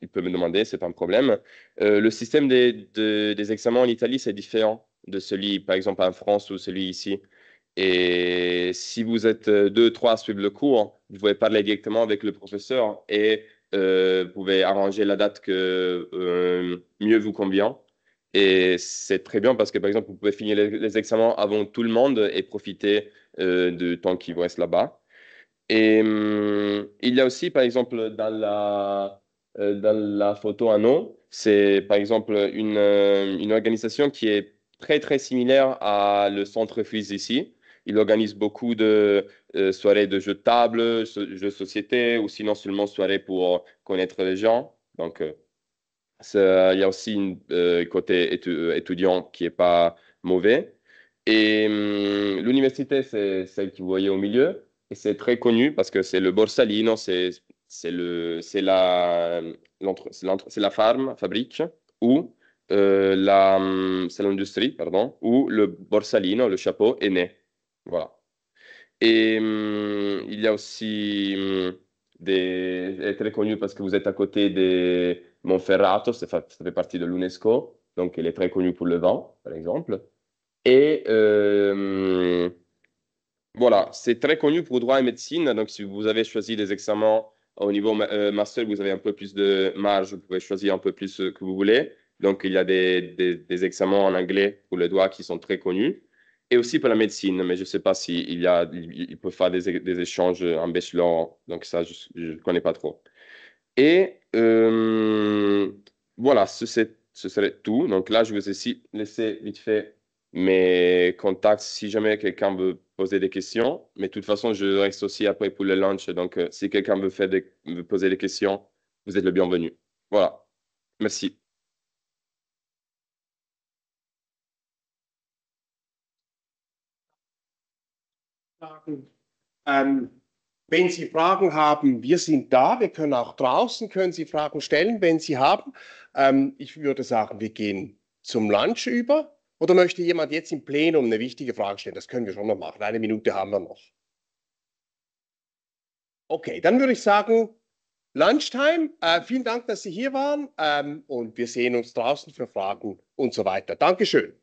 il peut me demander, ce n'est pas un problème. Le système des examens en Italie, c'est différent de celui, par exemple, en France ou celui ici. Et si vous êtes 2, 3 à suivre le cours, vous pouvez parler directement avec le professeur et vous pouvez arranger la date que mieux vous convient. Et c'est très bien parce que, par exemple, vous pouvez finir les examens avant tout le monde et profiter du temps qui vous reste là-bas. Et il y a aussi, par exemple, dans la photo anneau, c'est par exemple une organisation qui est très, très similaire à le Centre Freeze ici. Il organise beaucoup de soirées de jeux de table, jeux de société, ou sinon seulement soirées pour connaître les gens. Donc, il y a aussi un côté étudiant qui n'est pas mauvais. Et l'université, c'est celle que vous voyez au milieu. Et c'est très connu parce que c'est le Borsalino, c'est la fabrique, ou c'est l'industrie, pardon, où le Borsalino, le chapeau, est né. Voilà. Et il y a aussi Elle est très connue parce que vous êtes à côté de Monferrato, ça fait partie de l'UNESCO, donc elle est très connue pour le vin, par exemple. Et voilà, c'est très connu pour droit et médecine, donc si vous avez choisi des examens au niveau master, vous avez un peu plus de marge, vous pouvez choisir un peu plus ce que vous voulez. Donc il y a des examens en anglais pour le droit qui sont très connus. Et aussi pour la médecine, mais je ne sais pas il peut faire des échanges en bachelor, donc ça, je ne connais pas trop. Et voilà, ce serait tout. Donc là, je vous ai laissé vite fait mes contacts si jamais quelqu'un veut poser des questions. Mais de toute façon, je reste aussi après pour le lunch. Donc, si quelqu'un veut poser des questions, vous êtes le bienvenu. Voilà. Merci. Wenn Sie Fragen haben, wir sind da. Wir können auch draußen, können Sie Fragen stellen, wenn Sie haben. Ich würde sagen, wir gehen zum Lunch über. Oder möchte jemand jetzt im Plenum eine wichtige Frage stellen? Das können wir schon noch machen. 1 Minute haben wir noch. Okay, dann würde ich sagen, Lunchtime. Vielen Dank, dass Sie hier waren. Und wir sehen uns draußen für Fragen und so weiter. Dankeschön.